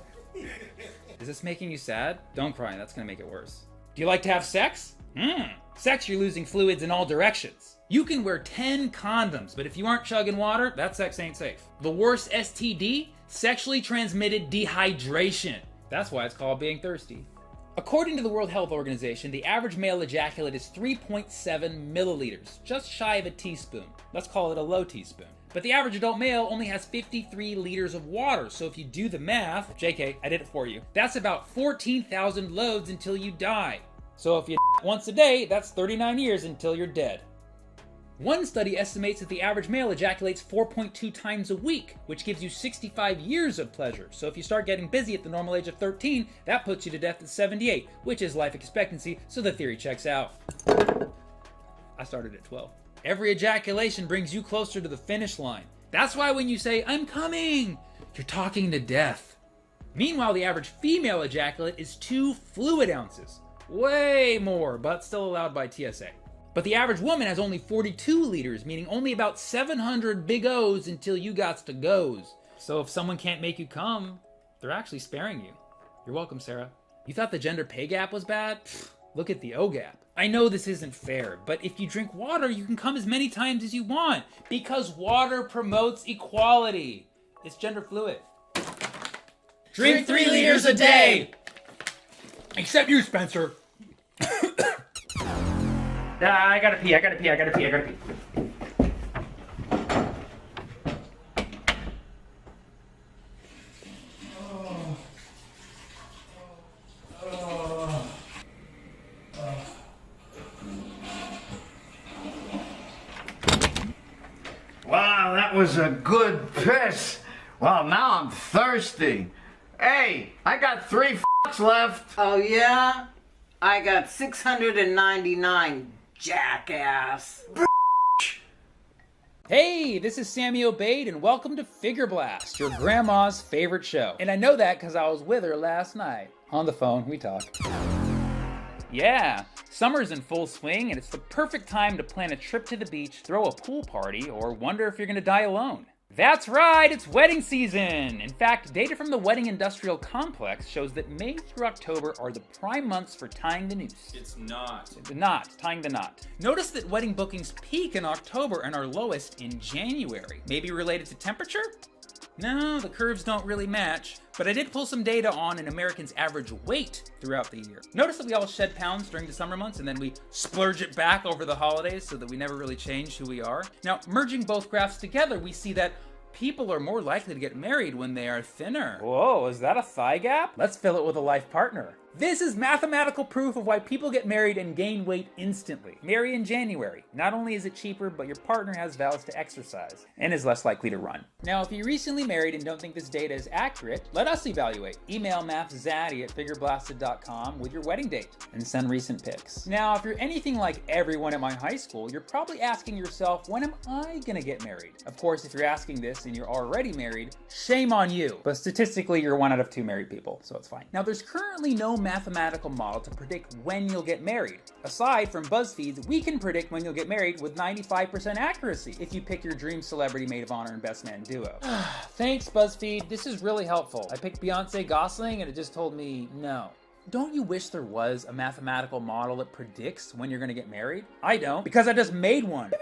Is this making you sad? Don't cry, that's gonna make it worse. Do you like to have sex? Sex, you're losing fluids in all directions. You can wear 10 condoms, but if you aren't chugging water, that sex ain't safe. The worst STD? Sexually transmitted dehydration. That's why it's called being thirsty. According to the World Health Organization, the average male ejaculate is 3.7 milliliters, just shy of a teaspoon. Let's call it a low teaspoon. But the average adult male only has 53 liters of water, so if you do the math, JK, I did it for you, that's about 14,000 loads until you die. So if you once a day, that's 39 years until you're dead. One study estimates that the average male ejaculates 4.2 times a week, which gives you 65 years of pleasure. So if you start getting busy at the normal age of 13, that puts you to death at 78, which is life expectancy, so the theory checks out. I started at 12. Every ejaculation brings you closer to the finish line. That's why when you say, "I'm coming," you're talking to death. Meanwhile, the average female ejaculate is 2 fluid ounces. Way more, but still allowed by TSA. But the average woman has only 42 liters, meaning only about 700 big O's until you gots to goes. So if someone can't make you come, they're actually sparing you. You're welcome, Sarah. You thought the gender pay gap was bad? Pfft, look at the O gap. I know this isn't fair, but if you drink water, you can come as many times as you want, because water promotes equality. It's gender fluid. Drink 3 liters a day! Except you, Spencer. I gotta pee. Wow, that was a good piss. Well, now I'm thirsty. Hey, I got 3 f***s left. Oh, yeah? I got 699, jackass. Hey, this is Sammy Obeid, and welcome to Figure Blast, your grandma's favorite show. And I know that because I was with her last night. On the phone, we talk. Yeah, summer's in full swing, and it's the perfect time to plan a trip to the beach, throw a pool party, or wonder if you're gonna die alone. That's right, it's wedding season! In fact, data from the Wedding Industrial Complex shows that May through October are the prime months for tying the noose. It's not. Tying the knot. Notice that wedding bookings peak in October and are lowest in January. Maybe related to temperature? No, the curves don't really match. But I did pull some data on an American's average weight throughout the year. Notice that we all shed pounds during the summer months and then we splurge it back over the holidays so that we never really change who we are. Now, merging both graphs together, we see that people are more likely to get married when they are thinner. Whoa, is that a thigh gap? Let's fill it with a life partner. This is mathematical proof of why people get married and gain weight instantly. Marry in January. Not only is it cheaper, but your partner has vows to exercise and is less likely to run. Now, if you're recently married and don't think this data is accurate, let us evaluate. Email mathzaddy@figureblasted.com with your wedding date and send recent pics. Now, if you're anything like everyone at my high school, you're probably asking yourself, when am I gonna get married? Of course, if you're asking this and you're already married, shame on you. But statistically, you're 1 out of 2 married people, so it's fine. Now, there's currently no mathematical model to predict when you'll get married. Aside from BuzzFeed's, we can predict when you'll get married with 95% accuracy if you pick your dream celebrity maid of honor and best man duo. Thanks, BuzzFeed. This is really helpful. I picked Beyonce Gosling and it just told me no. Don't you wish there was a mathematical model that predicts when you're gonna get married? I don't, because I just made one.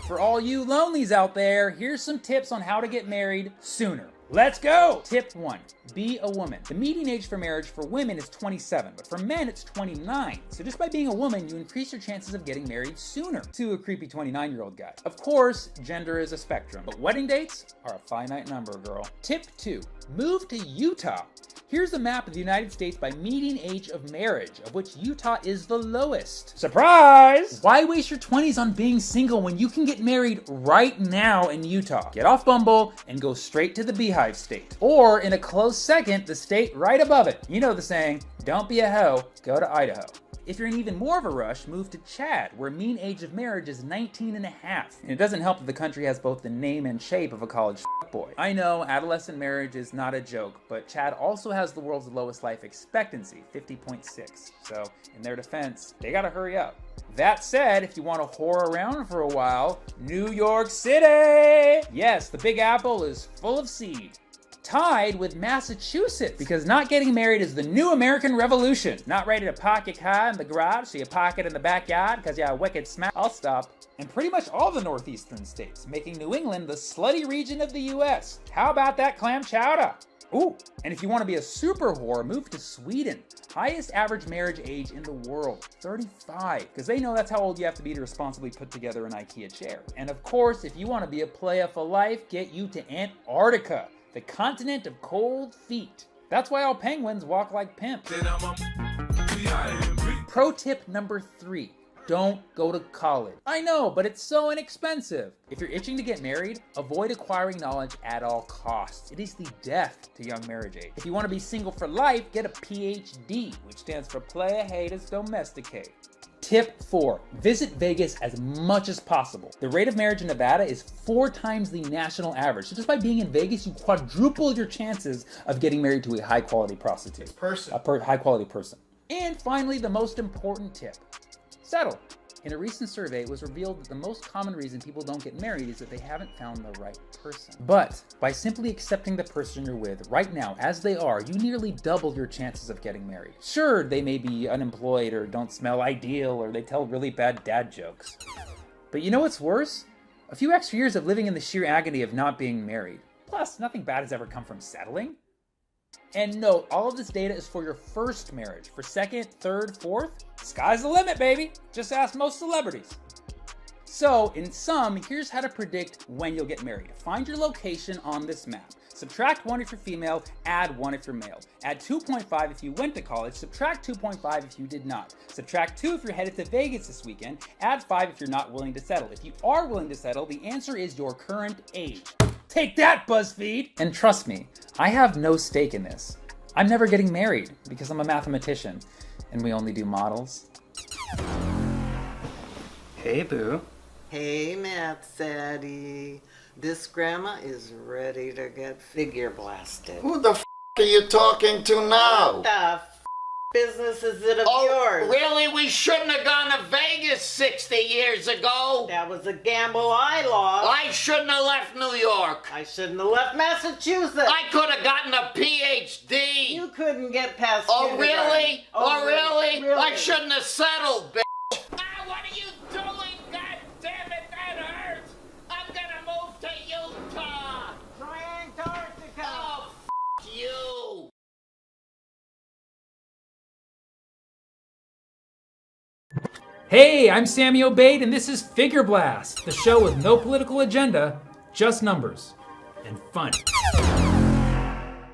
For all you lonelies out there, here's some tips on how to get married sooner. Let's go! Tip 1, be a woman. The median age for marriage for women is 27, but for men it's 29. So just by being a woman, you increase your chances of getting married sooner to a creepy 29-year-old guy. Of course, gender is a spectrum, but wedding dates are a finite number, girl. Tip 2, move to Utah. Here's a map of the United States by median age of marriage, of which Utah is the lowest. Surprise! Why waste your 20s on being single when you can get married right now in Utah? Get off Bumble and go straight to the Beehive State. Or in a close second, the state right above it. You know the saying, don't be a hoe, go to Idaho. If you're in even more of a rush, move to Chad, where mean age of marriage is 19 and a half. And it doesn't help that the country has both the name and shape of a college boy. I know adolescent marriage is not a joke, but Chad also has the world's lowest life expectancy, 50.6. So in their defense, they gotta hurry up. That said, if you want to whore around for a while, New York City! Yes, the Big Apple is full of seed. Tied with Massachusetts, because not getting married is the new American Revolution. Not ready to park your car in the garage, so you park it in the backyard because you're a wicked smack. I'll stop. And pretty much all the northeastern states, making New England the slutty region of the US. How about that clam chowder? Ooh, and if you want to be a super whore, move to Sweden. Highest average marriage age in the world, 35, because they know that's how old you have to be to responsibly put together an IKEA chair. And of course, if you want to be a playa for life, get you to Antarctica, the continent of cold feet. That's why all penguins walk like pimps. Pro tip number 3. Don't go to college. I know, but it's so inexpensive. If you're itching to get married, avoid acquiring knowledge at all costs. It is the death to young marriage age. If you want to be single for life, get a PhD, which stands for Playa Hatus Domesticate. Tip 4, visit Vegas as much as possible. The rate of marriage in Nevada is 4 times the national average. So just by being in Vegas, you quadruple your chances of getting married to a high-quality prostitute. High-quality person. And finally, the most important tip, settle. In a recent survey, it was revealed that the most common reason people don't get married is that they haven't found the right person. But by simply accepting the person you're with right now as they are, you nearly double your chances of getting married. Sure, they may be unemployed or don't smell ideal or they tell really bad dad jokes. But you know what's worse? A few extra years of living in the sheer agony of not being married. Plus, nothing bad has ever come from settling. And note, all of this data is for your first marriage. For second, third, fourth, sky's the limit, baby. Just ask most celebrities. So, in sum, here's how to predict when you'll get married. Find your location on this map. Subtract 1 if you're female, add 1 if you're male. Add 2.5 if you went to college, subtract 2.5 if you did not. Subtract 2 if you're headed to Vegas this weekend, add 5 if you're not willing to settle. If you are willing to settle, the answer is your current age. Take that, BuzzFeed! And trust me, I have no stake in this. I'm never getting married because I'm a mathematician and we only do models. Hey, boo. Hey, Math Zaddy. This grandma is ready to get figure blasted. Who the f*** are you talking to now? What the f*** business is it of yours? Really? We shouldn't have gone to Vegas 60 years ago. That was a gamble I lost. I shouldn't have left New York. I shouldn't have left Massachusetts. I could have gotten a PhD. You couldn't get past Oh, really? Oh, really? Really? I shouldn't have settled, bitch. What are you doing? God damn it, that hurts! I'm gonna move to Utah! Try Antarctica! Oh, f*** you! Hey, I'm Sammy Obeid, and this is Figure Blast, the show with no political agenda, just numbers and fun.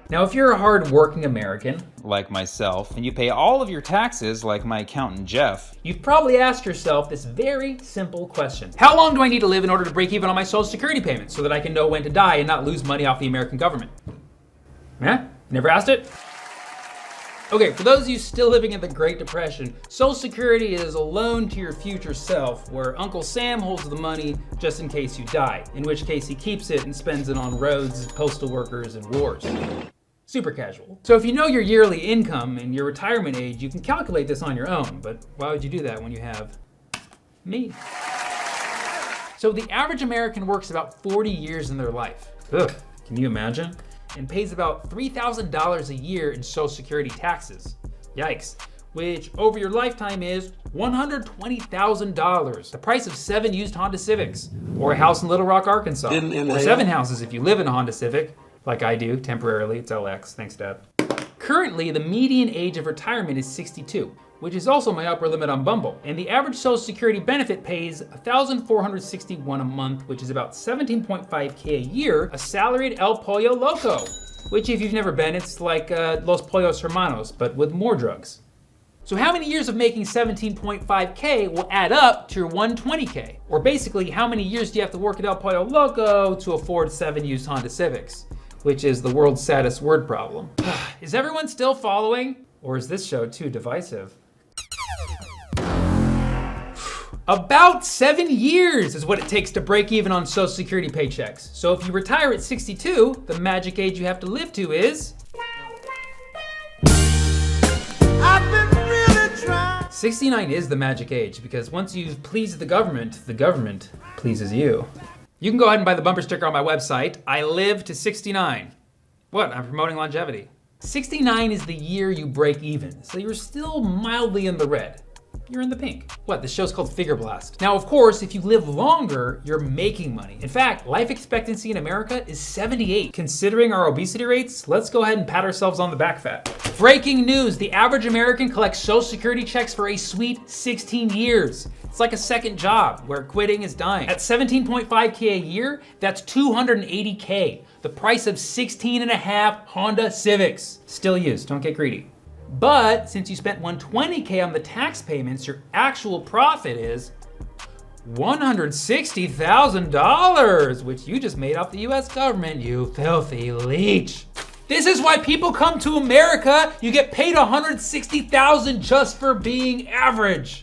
Now, if you're a hard-working American, like myself, and you pay all of your taxes like my accountant Jeff, you've probably asked yourself this very simple question. How long do I need to live in order to break even on my Social Security payments so that I can know when to die and not lose money off the American government? Yeah? Never asked it? Okay, for those of you still living in the Great Depression, Social Security is a loan to your future self, where Uncle Sam holds the money just in case you die, in which case he keeps it and spends it on roads, postal workers, and wars. Super casual. So if you know your yearly income and your retirement age, you can calculate this on your own, but why would you do that when you have me? So the average American works about 40 years in their life. Ugh, can you imagine? And pays about $3,000 a year in Social Security taxes. Yikes. Which over your lifetime is $120,000. The price of 7 used Honda Civics, or a house in Little Rock, Arkansas. Or 7 houses if you live in a Honda Civic, like I do, temporarily. It's LX, thanks Dad. Currently, the median age of retirement is 62, which is also my upper limit on Bumble. And the average Social Security benefit pays $1,461 a month, which is about $17.5K a year, a salaried El Pollo Loco, which if you've never been, it's like Los Pollos Hermanos, but with more drugs. So how many years of making $17.5K will add up to your $120K? Or basically, how many years do you have to work at El Pollo Loco to afford 7 used Honda Civics? Which is the world's saddest word problem. Is everyone still following? Or is this show too divisive? About 7 years is what it takes to break even on Social Security paychecks. So if you retire at 62, the magic age you have to live to is... 69 is the magic age, because once you've pleased the government pleases you. You can go ahead and buy the bumper sticker on my website. I live to 69. What? I'm promoting longevity. 69 is the year you break even, so you're still mildly in the red. You're in the pink. What? This show's called Figure Blast. Now, of course, if you live longer, you're making money. In fact, life expectancy in America is 78. Considering our obesity rates, let's go ahead and pat ourselves on the back fat. Breaking news, the average American collects Social Security checks for a sweet 16 years. It's like a second job where quitting is dying. At $17.5K a year, that's $280K. The price of 16.5 Honda Civics. Still used, don't get greedy. But since you spent $120K on the tax payments, your actual profit is $160,000, which you just made off the US government, you filthy leech. This is why people come to America. You get paid $160,000 just for being average.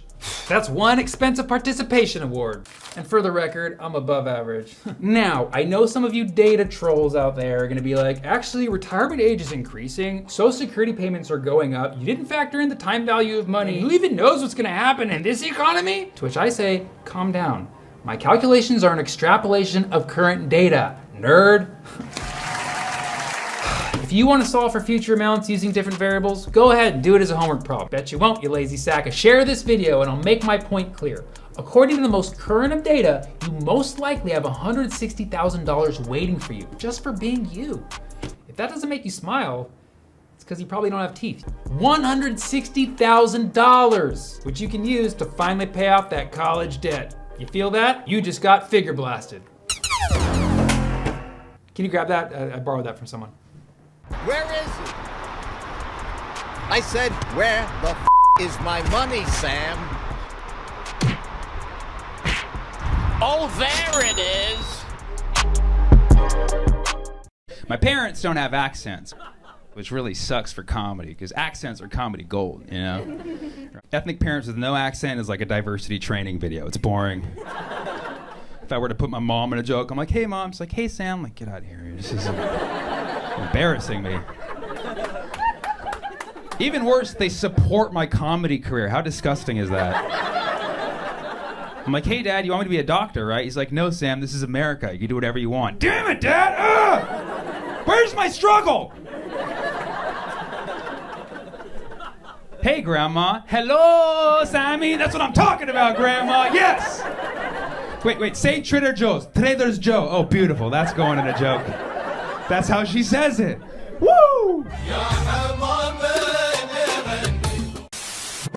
That's one expensive participation award. And for the record, I'm above average. Now, I know some of you data trolls out there are gonna be like, actually, retirement age is increasing, Social Security payments are going up, you didn't factor in the time value of money, who even knows what's gonna happen in this economy? To which I say, calm down. My calculations are an extrapolation of current data, nerd. If you want to solve for future amounts using different variables, go ahead and do it as a homework problem. Bet you won't, you lazy sack. Share this video and I'll make my point clear. According to the most current of data, you most likely have $160,000 waiting for you just for being you. If that doesn't make you smile, it's because you probably don't have teeth. $160,000, which you can use to finally pay off that college debt. You feel that? You just got figure blasted. Can you grab that? I borrowed that from someone. Where is it? I said, where the is my money, Sam? Oh, there it is. My parents don't have accents, which really sucks for comedy, because accents are comedy gold, you know? Ethnic parents with no accent is like a diversity training video. It's boring. If I were to put my mom in a joke, I'm like, hey, Mom. She's like, hey, Sam. I'm like, get out of here. This is embarrassing me. Even worse, they support my comedy career. How disgusting is that? I'm like, hey, Dad, you want me to be a doctor, right? He's like, no, Sam, this is America. You can do whatever you want. Damn it, Dad! Where's my struggle? Hey, Grandma. Hello, Sammy. That's what I'm talking about, Grandma. Yes! Wait, say Trader Joe's. Trader Joe. Oh, beautiful. That's going in a joke. That's how she says it. Woo!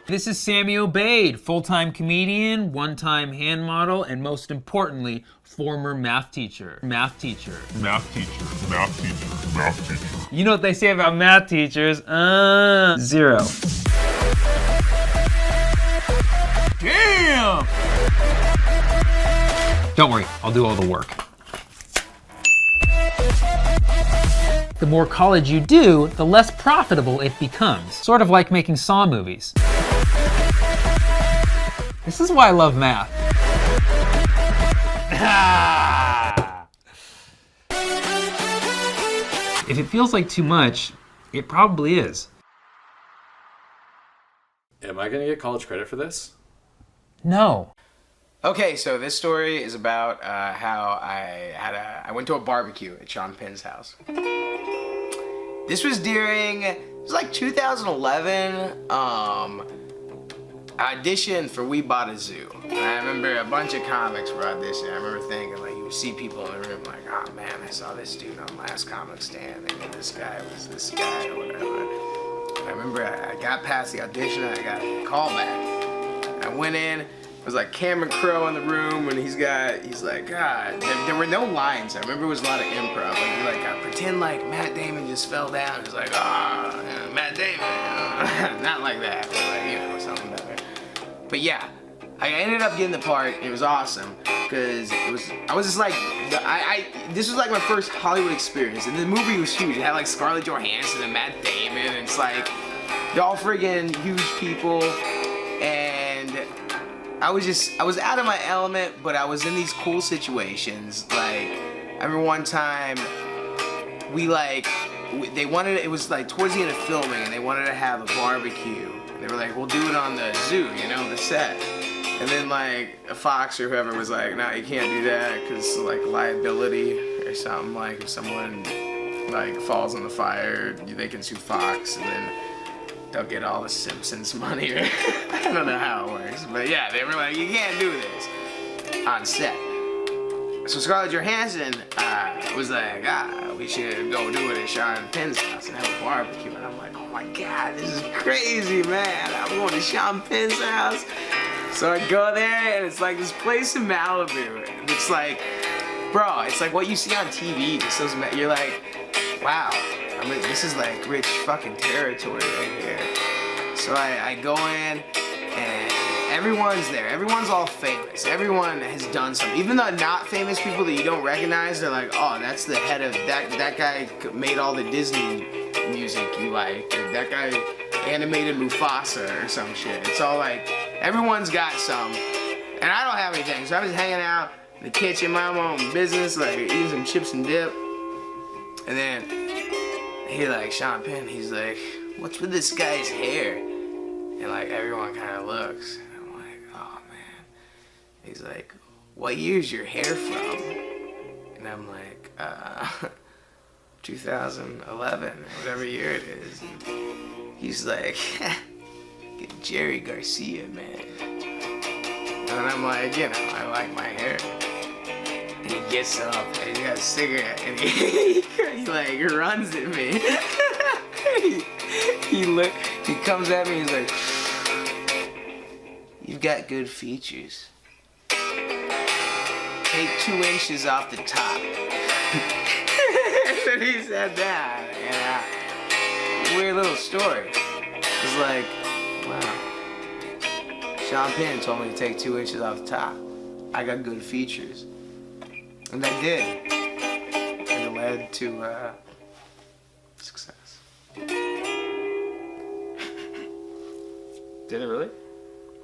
This is Sammy Obeid, full-time comedian, one-time hand model, and most importantly, former math teacher. Math teacher. Math teacher. Math teacher. Math teacher. You know what they say about math teachers? 0. Damn! Don't worry, I'll do all the work. The more college you do, the less profitable it becomes. Sort of like making Saw movies. This is why I love math. If it feels like too much, it probably is. Am I gonna get college credit for this? No. Okay, so this story is about how I went to a barbecue at Sean Penn's house. This was during, it was like 2011, audition for We Bought a Zoo. And I remember a bunch of comics were auditioning. I remember thinking, like, you would see people in the room like, oh man, I saw this dude on Last Comic Stand, and this guy was this guy or whatever. And I remember I got past the audition, and I got a call back. I went in, it was like Cameron Crowe in the room, and he's like, God, there were no lines. I remember it was a lot of improv. Like, pretend like Matt Damon just fell down. It's like, Matt Damon. Not like that, but like, something better. But yeah, I ended up getting the part. It was awesome, because I was just like, this was like my first Hollywood experience, and the movie was huge. It had like Scarlett Johansson and Matt Damon, and it's like, they're all friggin' huge people, and I was out of my element, but I was in these cool situations. Like, I remember one time, they wanted, it was like towards the end of filming, and they wanted to have a barbecue. And they were like, we'll do it on the zoo, the set. And then like Fox or whoever was like, no, you can't do that, because like liability or something. Like if someone like falls in the fire, they can sue Fox, and then they'll get all the Simpsons money. I don't know how it works, but yeah, they were like, you can't do this on set. So Scarlett Johansson was like, we should go do it at Sean Penn's house and have a barbecue. And I'm like, oh my God, this is crazy, man. I'm going to Sean Penn's house. So I go there, and it's like this place in Malibu. And it's like, bro, it's like what you see on TV. You're like, wow. I mean, this is like rich fucking territory right here. So I go in, and everyone's there. Everyone's all famous. Everyone has done something. Even the not famous people that you don't recognize, they're like, oh, that's the head of that guy made all the Disney music you like. Or that guy animated Mufasa or some shit. It's all like, everyone's got some. And I don't have anything. So I was hanging out in the kitchen, minding my own business, like eating some chips and dip. And then he like, Sean Penn, he's like, what's with this guy's hair? And like everyone kind of looks. And I'm like, oh man. He's like, what year's your hair from? And I'm like, 2011, whatever year it is. And he's like, get Jerry Garcia, man. And I'm like, I like my hair. And he gets up, and he's got a cigarette, and he like runs at me. He comes at me, he's like, you've got good features. Take 2 inches off the top. And he said that, and weird little story. It's like, wow. Sean Penn told me to take 2 inches off the top. I got good features. And I did. And it led to success. Did it really?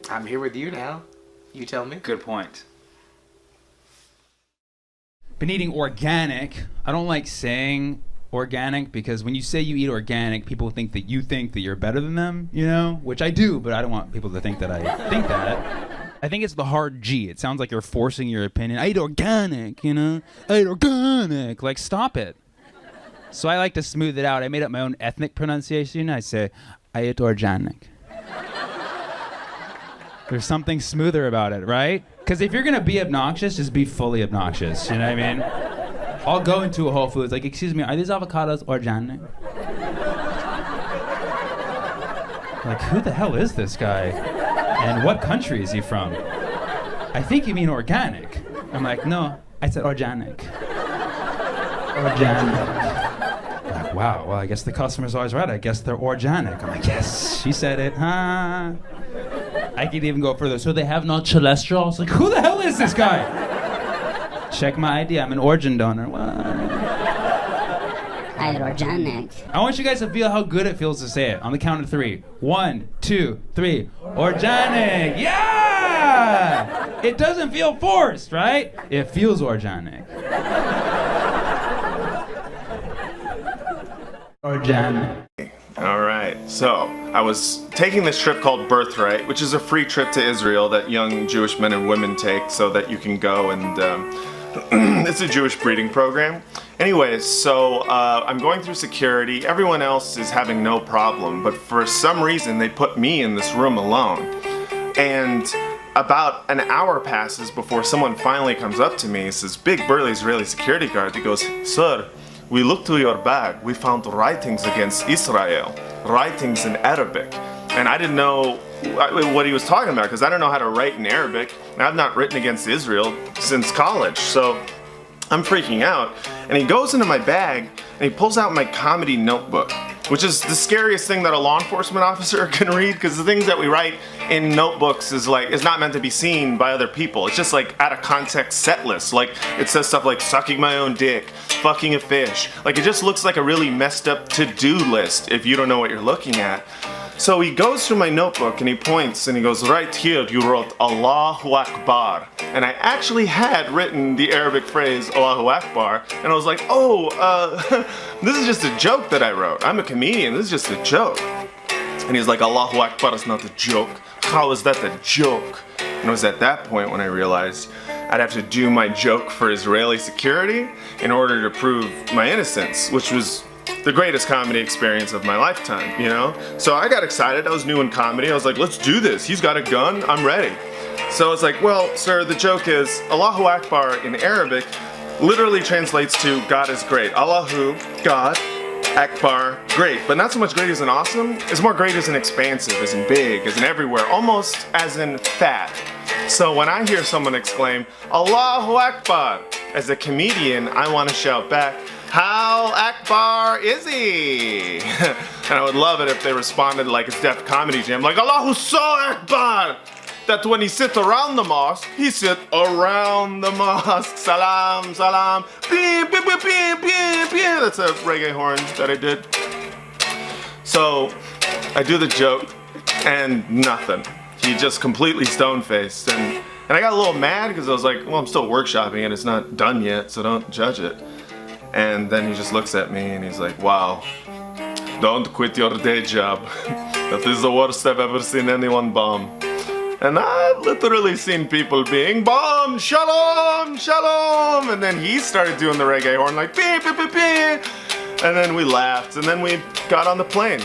I'm here with you now. You tell me. Good point. Been eating organic. I don't like saying organic because when you say you eat organic, people think that you're better than them, which I do, but I don't want people to think that I think that. I think it's the hard G. It sounds like you're forcing your opinion. I eat organic, I eat organic. Like, stop it. So I like to smooth it out. I made up my own ethnic pronunciation. I say, I eat organic. There's something smoother about it, right? Because if you're going to be obnoxious, just be fully obnoxious. You know what I mean? I'll go into a Whole Foods, like, excuse me, are these avocados organic? Like, who the hell is this guy? And what country is he from? I think you mean organic. I'm like, no, I said organic. Organic. Like, wow, well, I guess the customer's always right. I guess they're organic. I'm like, yes, she said it, huh? I could even go further. So they have no cholesterol? It's like, who the hell is this guy? Check my ID, I'm an organ donor. What? I'm organic. I want you guys to feel how good it feels to say it on the count of 3. 1, 2, 3. Organic! Yeah! It doesn't feel forced, right? It feels organic. Organic. All right, so I was taking this trip called Birthright, which is a free trip to Israel that young Jewish men and women take so that you can go and it's a Jewish breeding program. Anyways, so I'm going through security. Everyone else is having no problem, but for some reason they put me in this room alone. And about an hour passes before someone finally comes up to me. It's this big burly Israeli security guard that goes, "Sir, we looked through your bag. We found writings against Israel, writings in Arabic." And I didn't know what he was talking about because I don't know how to write in Arabic. And I've not written against Israel since college. So I'm freaking out. And he goes into my bag and he pulls out my comedy notebook, which is the scariest thing that a law enforcement officer can read because the things that we write in notebooks is not meant to be seen by other people. It's just like out of context set list. Like it says stuff like sucking my own dick, fucking a fish. Like it just looks like a really messed up to-do list if you don't know what you're looking at. So he goes through my notebook and he points and he goes, "Right here you wrote Allahu Akbar." And I actually had written the Arabic phrase Allahu Akbar, and I was like, oh, this is just a joke that I wrote. I'm a comedian, this is just a joke. And he's like, "Allahu Akbar is not a joke. How is that a joke?" And it was at that point when I realized I'd have to do my joke for Israeli security in order to prove my innocence, which was the greatest comedy experience of my lifetime, you know? So I got excited, I was new in comedy, I was like, let's do this, he's got a gun, I'm ready. So I was like, well, sir, the joke is, Allahu Akbar in Arabic literally translates to God is great. Allahu, God, Akbar, great. But not so much great as in awesome, it's more great as in expansive, as in big, as in everywhere, almost as in fat. So when I hear someone exclaim, Allahu Akbar, as a comedian, I want to shout back, how Akbar is he? And I would love it if they responded like it's Def Comedy Jam, like Allahu so Akbar, that when he sit around the mosque, he sit around the mosque. Salam, salam, beep, beep, beep, beep, beep, beep. That's a reggae horn that I did. So I do the joke and nothing. He just completely stone-faced. And I got a little mad because I was like, well, I'm still workshopping it. It's not done yet, so don't judge it. And then he just looks at me and he's like, wow, don't quit your day job. That is the worst I've ever seen anyone bomb. And I've literally seen people being bombed, shalom, shalom. And then he started doing the reggae horn like, beep, beep, beep, beep. And then we laughed and then we got on the plane.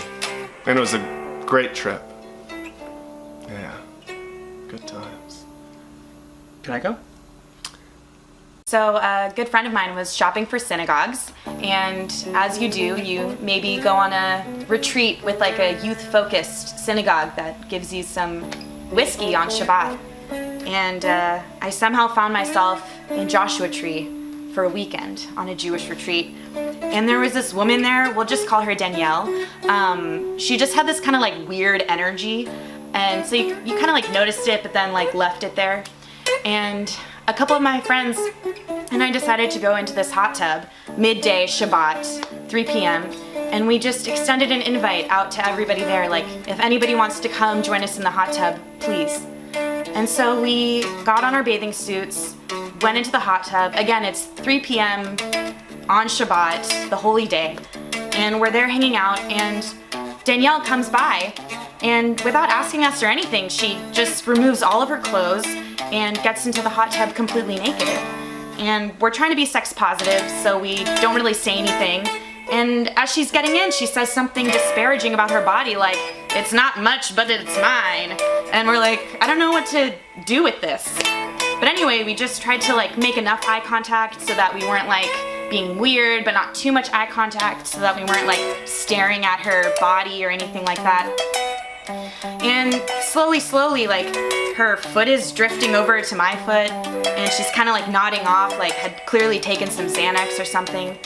And it was a great trip. Yeah, good times. Can I go? So a good friend of mine was shopping for synagogues, and as you do, you maybe go on a retreat with like a youth-focused synagogue that gives you some whiskey on Shabbat. And I somehow found myself in Joshua Tree for a weekend on a Jewish retreat. And there was this woman there, we'll just call her Danielle. She just had this kind of like weird energy, and so you kind of like noticed it, but then like left it there. And a couple of my friends and I decided to go into this hot tub midday Shabbat, 3 p.m. and we just extended an invite out to everybody there, like if anybody wants to come join us in the hot tub, please. And so we got on our bathing suits, went into the hot tub. Again, it's 3 p.m. on Shabbat, the holy day, and we're there hanging out, and Danielle comes by, and without asking us or anything, she just removes all of her clothes and gets into the hot tub completely naked. And we're trying to be sex positive, so we don't really say anything. And as she's getting in, she says something disparaging about her body, like, it's not much, but it's mine. And we're like, I don't know what to do with this. But anyway, we just tried to like make enough eye contact so that we weren't like being weird, but not too much eye contact so that we weren't like staring at her body or anything like that. And slowly, like, her foot is drifting over to my foot, and she's kind of like nodding off, like had clearly taken some Xanax or something.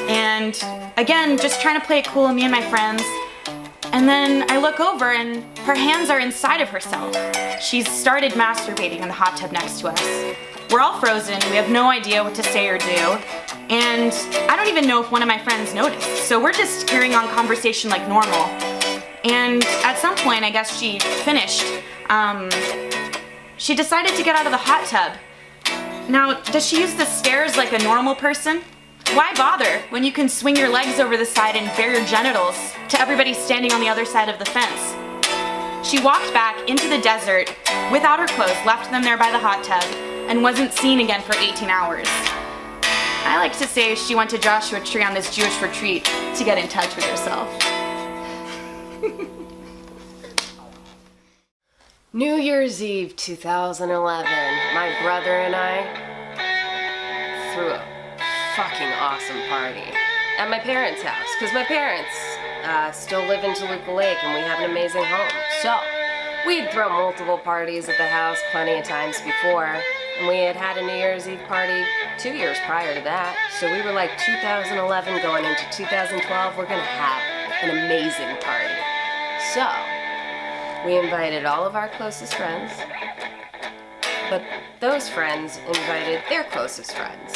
And again, just trying to play it cool, me and my friends. And then I look over and her hands are inside of herself. She's started masturbating in the hot tub next to us. We're all frozen, we have no idea what to say or do. And I don't even know if one of my friends noticed. So we're just carrying on conversation like normal. And at some point, I guess she finished, she decided to get out of the hot tub. Now, does she use the stairs like a normal person? Why bother when you can swing your legs over the side and bare your genitals to everybody standing on the other side of the fence? She walked back into the desert without her clothes, left them there by the hot tub, and wasn't seen again for 18 hours. I like to say she went to Joshua Tree on this Jewish retreat to get in touch with herself. New Year's Eve 2011, my brother and I threw a fucking awesome party at my parents' house, because my parents still live in Toluca Lake and we have an amazing home. So we had thrown multiple parties at the house plenty of times before, and we had had a New Year's Eve party 2 years prior to that. So we were like 2011 going into 2012, we're gonna have an amazing party. So we invited all of our closest friends, but those friends invited their closest friends.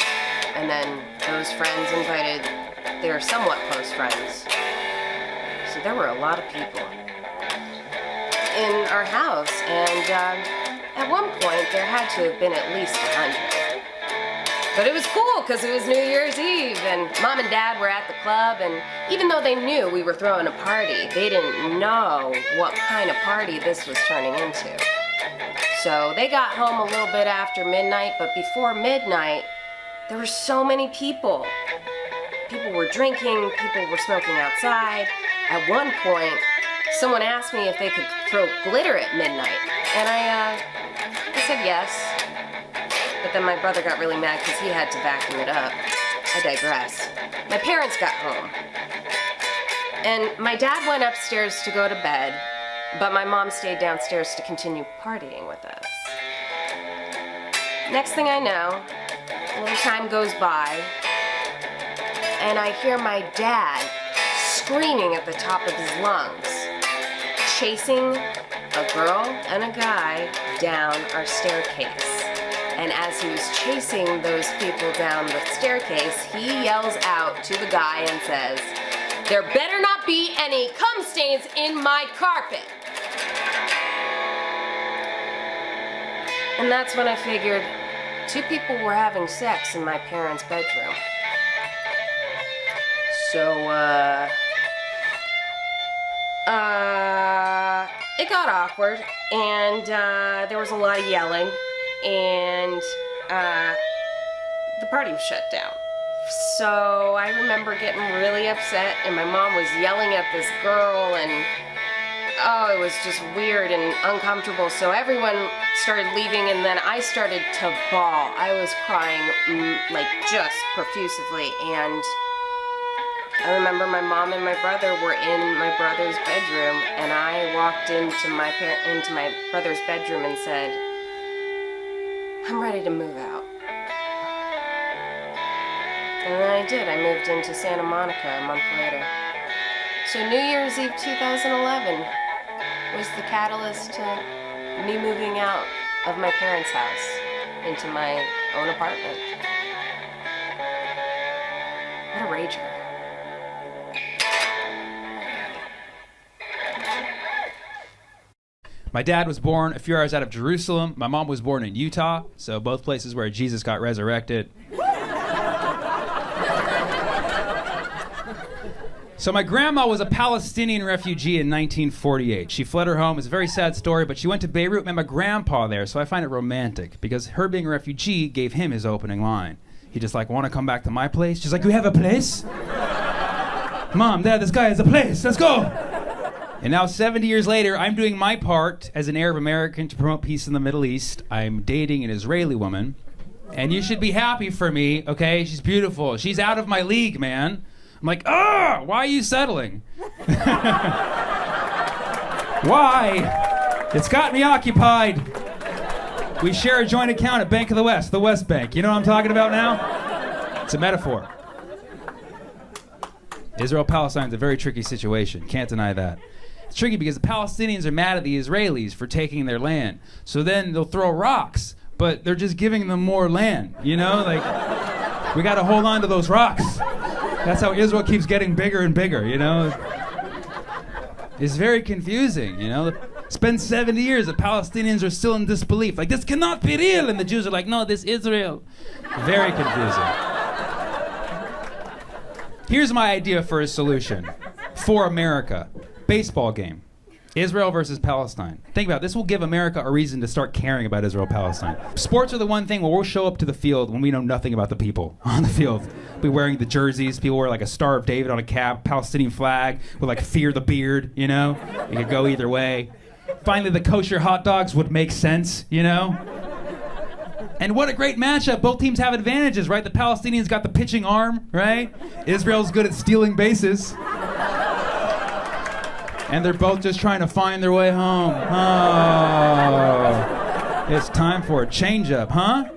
And then those friends invited their somewhat close friends. So there were a lot of people in our house, and at one point there had to have been at least 100. But it was cool because it was New Year's Eve, and Mom and Dad were at the club, and even though they knew we were throwing a party, they didn't know what kind of party this was turning into. So they got home a little bit after midnight, but before midnight, there were so many people. People were drinking, people were smoking outside. At one point, someone asked me if they could throw glitter at midnight, and I said yes. But then my brother got really mad because he had to vacuum it up. I digress. My parents got home, and my dad went upstairs to go to bed, but my mom stayed downstairs to continue partying with us. Next thing I know, a little time goes by, and I hear my dad screaming at the top of his lungs, chasing a girl and a guy down our staircase. And as he was chasing those people down the staircase, he yells out to the guy and says, "There better not be any cum stains in my carpet." And that's when I figured 2 people were having sex in my parents' bedroom. So, it got awkward, and there was a lot of yelling, and the party was shut down. So I remember getting really upset, and my mom was yelling at this girl, and oh, it was just weird and uncomfortable. So everyone started leaving, and then I started to bawl. I was crying like just profusively, and I remember my mom and my brother were in my brother's bedroom, and I walked into my brother's bedroom and said, "I'm ready to move out." And then I did. I moved into Santa Monica a month later. So New Year's Eve 2011 was the catalyst to me moving out of my parents' house into my own apartment. What a rager. My dad was born a few hours out of Jerusalem. My mom was born in Utah, so both places where Jesus got resurrected. So my grandma was a Palestinian refugee in 1948. She fled her home. It's a very sad story, but she went to Beirut, met my grandpa there, so I find it romantic because her being a refugee gave him his opening line. He just like, "Want to come back to my place?" She's like, "You have a place?" "Mom, Dad, this guy has a place. Let's go." And now 70 years later, I'm doing my part as an Arab American to promote peace in the Middle East. I'm dating an Israeli woman. And you should be happy for me, okay? She's beautiful. She's out of my league, man. I'm like, why are you settling? Why? It's got me occupied. We share a joint account at Bank of the West Bank. You know what I'm talking about now? It's a metaphor. Israel-Palestine's a very tricky situation. Can't deny that. It's tricky because the Palestinians are mad at the Israelis for taking their land. So then they'll throw rocks, but they're just giving them more land, you know? Like, we gotta hold on to those rocks. That's how Israel keeps getting bigger and bigger, you know? It's very confusing, you know? It's been 70 years, the Palestinians are still in disbelief. Like, this cannot be real, and the Jews are like, no, this is real. Very confusing. Here's my idea for a solution for America. Baseball game. Israel versus Palestine. Think about it. This will give America a reason to start caring about Israel-Palestine. Sports are the one thing where we'll show up to the field when we know nothing about the people on the field. We'll be wearing the jerseys. People wear like a Star of David on a cap, Palestinian flag with like fear the beard, you know? It could go either way. Finally, the kosher hot dogs would make sense, you know? And what a great matchup. Both teams have advantages, right? The Palestinians got the pitching arm, right? Israel's good at stealing bases. And they're both just trying to find their way home. Oh, it's time for a change-up, huh?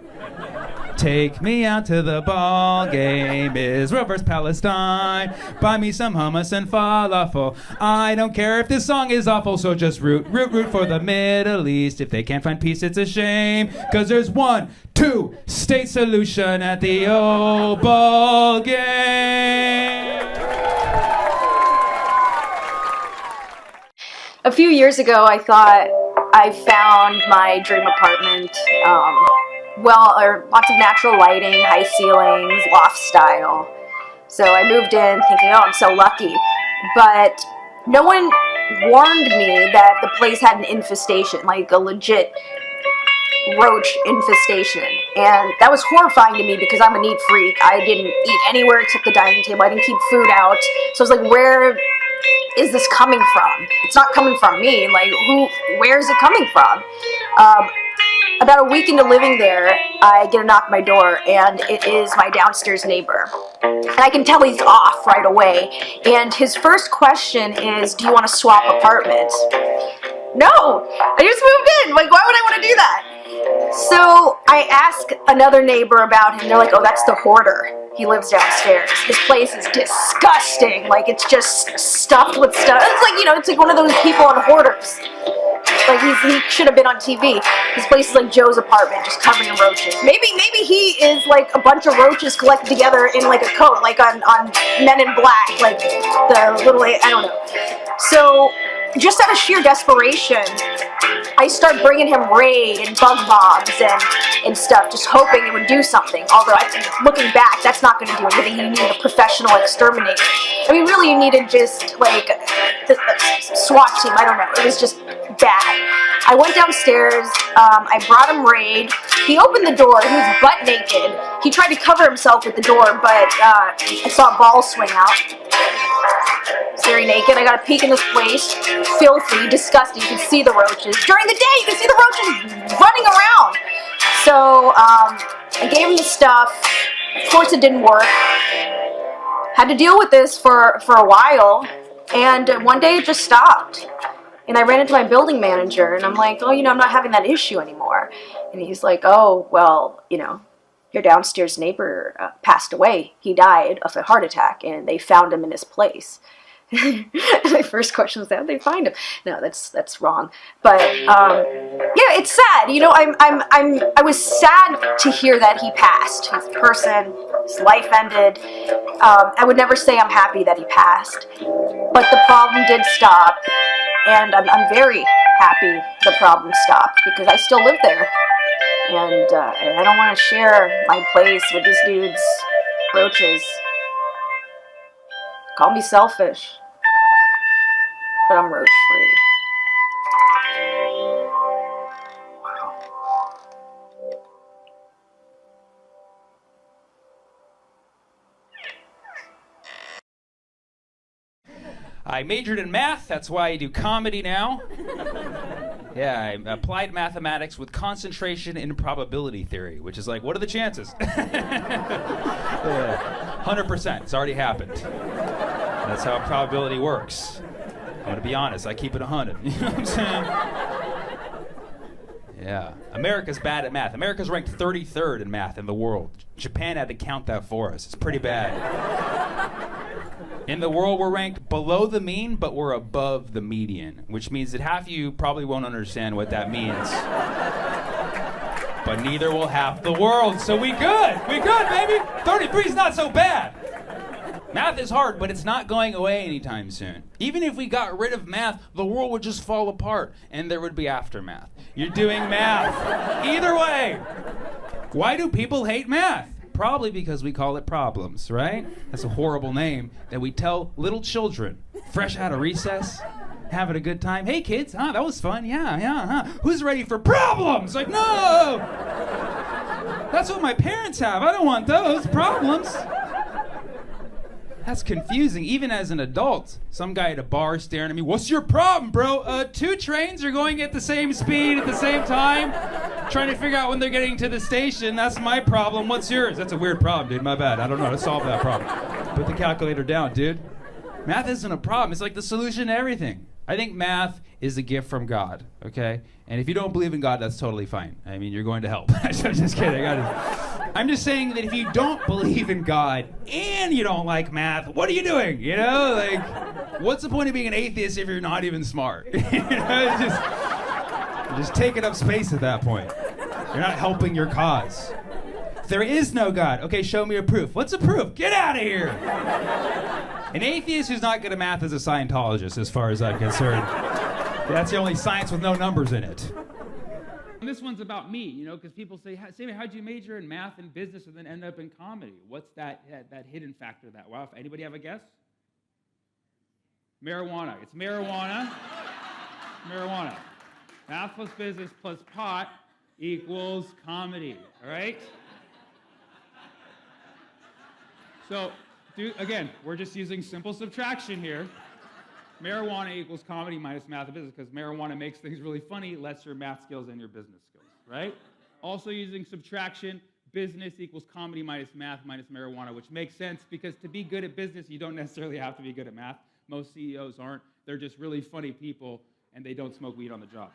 Take me out to the ball game, Israel versus Palestine. Buy me some hummus and falafel. I don't care if this song is awful, so just root for the Middle East. If they can't find peace, it's a shame, 'cause there's 1, 2 state solution at the old ball game. A few years ago, I thought I found my dream apartment. Lots of natural lighting, high ceilings, loft style. So I moved in thinking, oh, I'm so lucky. But no one warned me that the place had an infestation, like a legit roach infestation. And that was horrifying to me because I'm a neat freak. I didn't eat anywhere except the dining table. I didn't keep food out. So I was like, where is this coming from? It's not coming from me. Like, where is it coming from? About a week into living there, I get a knock at my door, and it is my downstairs neighbor. And I can tell he's off right away. And his first question is, do you want to swap apartments? No! I just moved in! Like, why would I want to do that? So I ask another neighbor about him. They're like, oh, that's the hoarder. He lives downstairs. His place is disgusting. Like, it's just stuffed with stuff. It's like, you know, it's like one of those people on Hoarders. Like, he should have been on TV. His place is like Joe's apartment, just covered in roaches. Maybe he is like a bunch of roaches collected together in like a coat, like on Men in Black, like the little, I don't know. So, just out of sheer desperation, I start bringing him Raid and bug bombs and stuff, just hoping it would do something. Although, looking back, that's not going to do anything. You need a professional exterminator. I mean, really, you needed just, like, the SWAT team. I don't know. It was just bad. I went downstairs. I brought him Raid. He opened the door. He was butt naked. He tried to cover himself with the door, but I saw a ball swing out. He's very naked. I got a peek in his place. Filthy, disgusting. You can see the roaches. During the day, you can see the roaches running around. So, I gave him the stuff. Of course, it didn't work. Had to deal with this for a while. And one day, it just stopped. And I ran into my building manager, and I'm like, oh, you know, I'm not having that issue anymore. And he's like, oh, well, you know, your downstairs neighbor passed away. He died of a heart attack, and they found him in his place. My first question was, how'd they find him? No, that's wrong. But yeah, it's sad. You know, I was sad to hear that he passed. His life ended. I would never say I'm happy that he passed, but the problem did stop, and I'm very happy the problem stopped because I still live there, and I don't want to share my place with this dude's roaches. Call me selfish, but I'm roach free. I majored in math, that's why I do comedy now. Yeah, I applied mathematics with concentration in probability theory, which is like, what are the chances? 100%, it's already happened. That's how probability works. I'm gonna be honest, I keep it 100. You know what I'm saying? Yeah. America's bad at math. America's ranked 33rd in math in the world. Japan had to count that for us. It's pretty bad. In the world, we're ranked below the mean, but we're above the median, which means that half of you probably won't understand what that means. But neither will half the world, so we good. We good, baby. 33 is not so bad. Math is hard, but it's not going away anytime soon. Even if we got rid of math, the world would just fall apart, and there would be aftermath. You're doing math. Either way. Why do people hate math? Probably because we call it problems, right? That's a horrible name that we tell little children, fresh out of recess, having a good time. Hey kids, that was fun, yeah. Who's ready for problems? Like, no! That's what my parents have. I don't want those problems. That's confusing, even as an adult. Some guy at a bar staring at me, what's your problem, bro? 2 trains are going at the same speed at the same time, trying to figure out when they're getting to the station. That's my problem. What's yours? That's a weird problem, dude. My bad. I don't know how to solve that problem. Put the calculator down, dude. Math isn't a problem. It's like the solution to everything. I think math is a gift from God, okay? And if you don't believe in God, that's totally fine. I mean, you're going to hell. I'm just kidding. I'm just saying that if you don't believe in God and you don't like math, what are you doing? You know, like, what's the point of being an atheist if you're not even smart? You know, you're just taking up space at that point. You're not helping your cause. There is no God. Okay, show me a proof. What's a proof? Get out of here. An atheist who's not good at math is a Scientologist, as far as I'm concerned. That's the only science with no numbers in it. And this one's about me, you know, because people say, Sammy, how'd you major in math and business and then end up in comedy? What's that hidden factor that? Wow, anybody have a guess? Marijuana. It's marijuana. Marijuana. Math plus business plus pot equals comedy, all right? So, again, we're just using simple subtraction here. Marijuana equals comedy minus math and business, because marijuana makes things really funny, lets your math skills and your business skills, right? Also using subtraction, business equals comedy minus math minus marijuana, which makes sense because to be good at business, you don't necessarily have to be good at math. Most CEOs aren't. They're just really funny people, and they don't smoke weed on the job.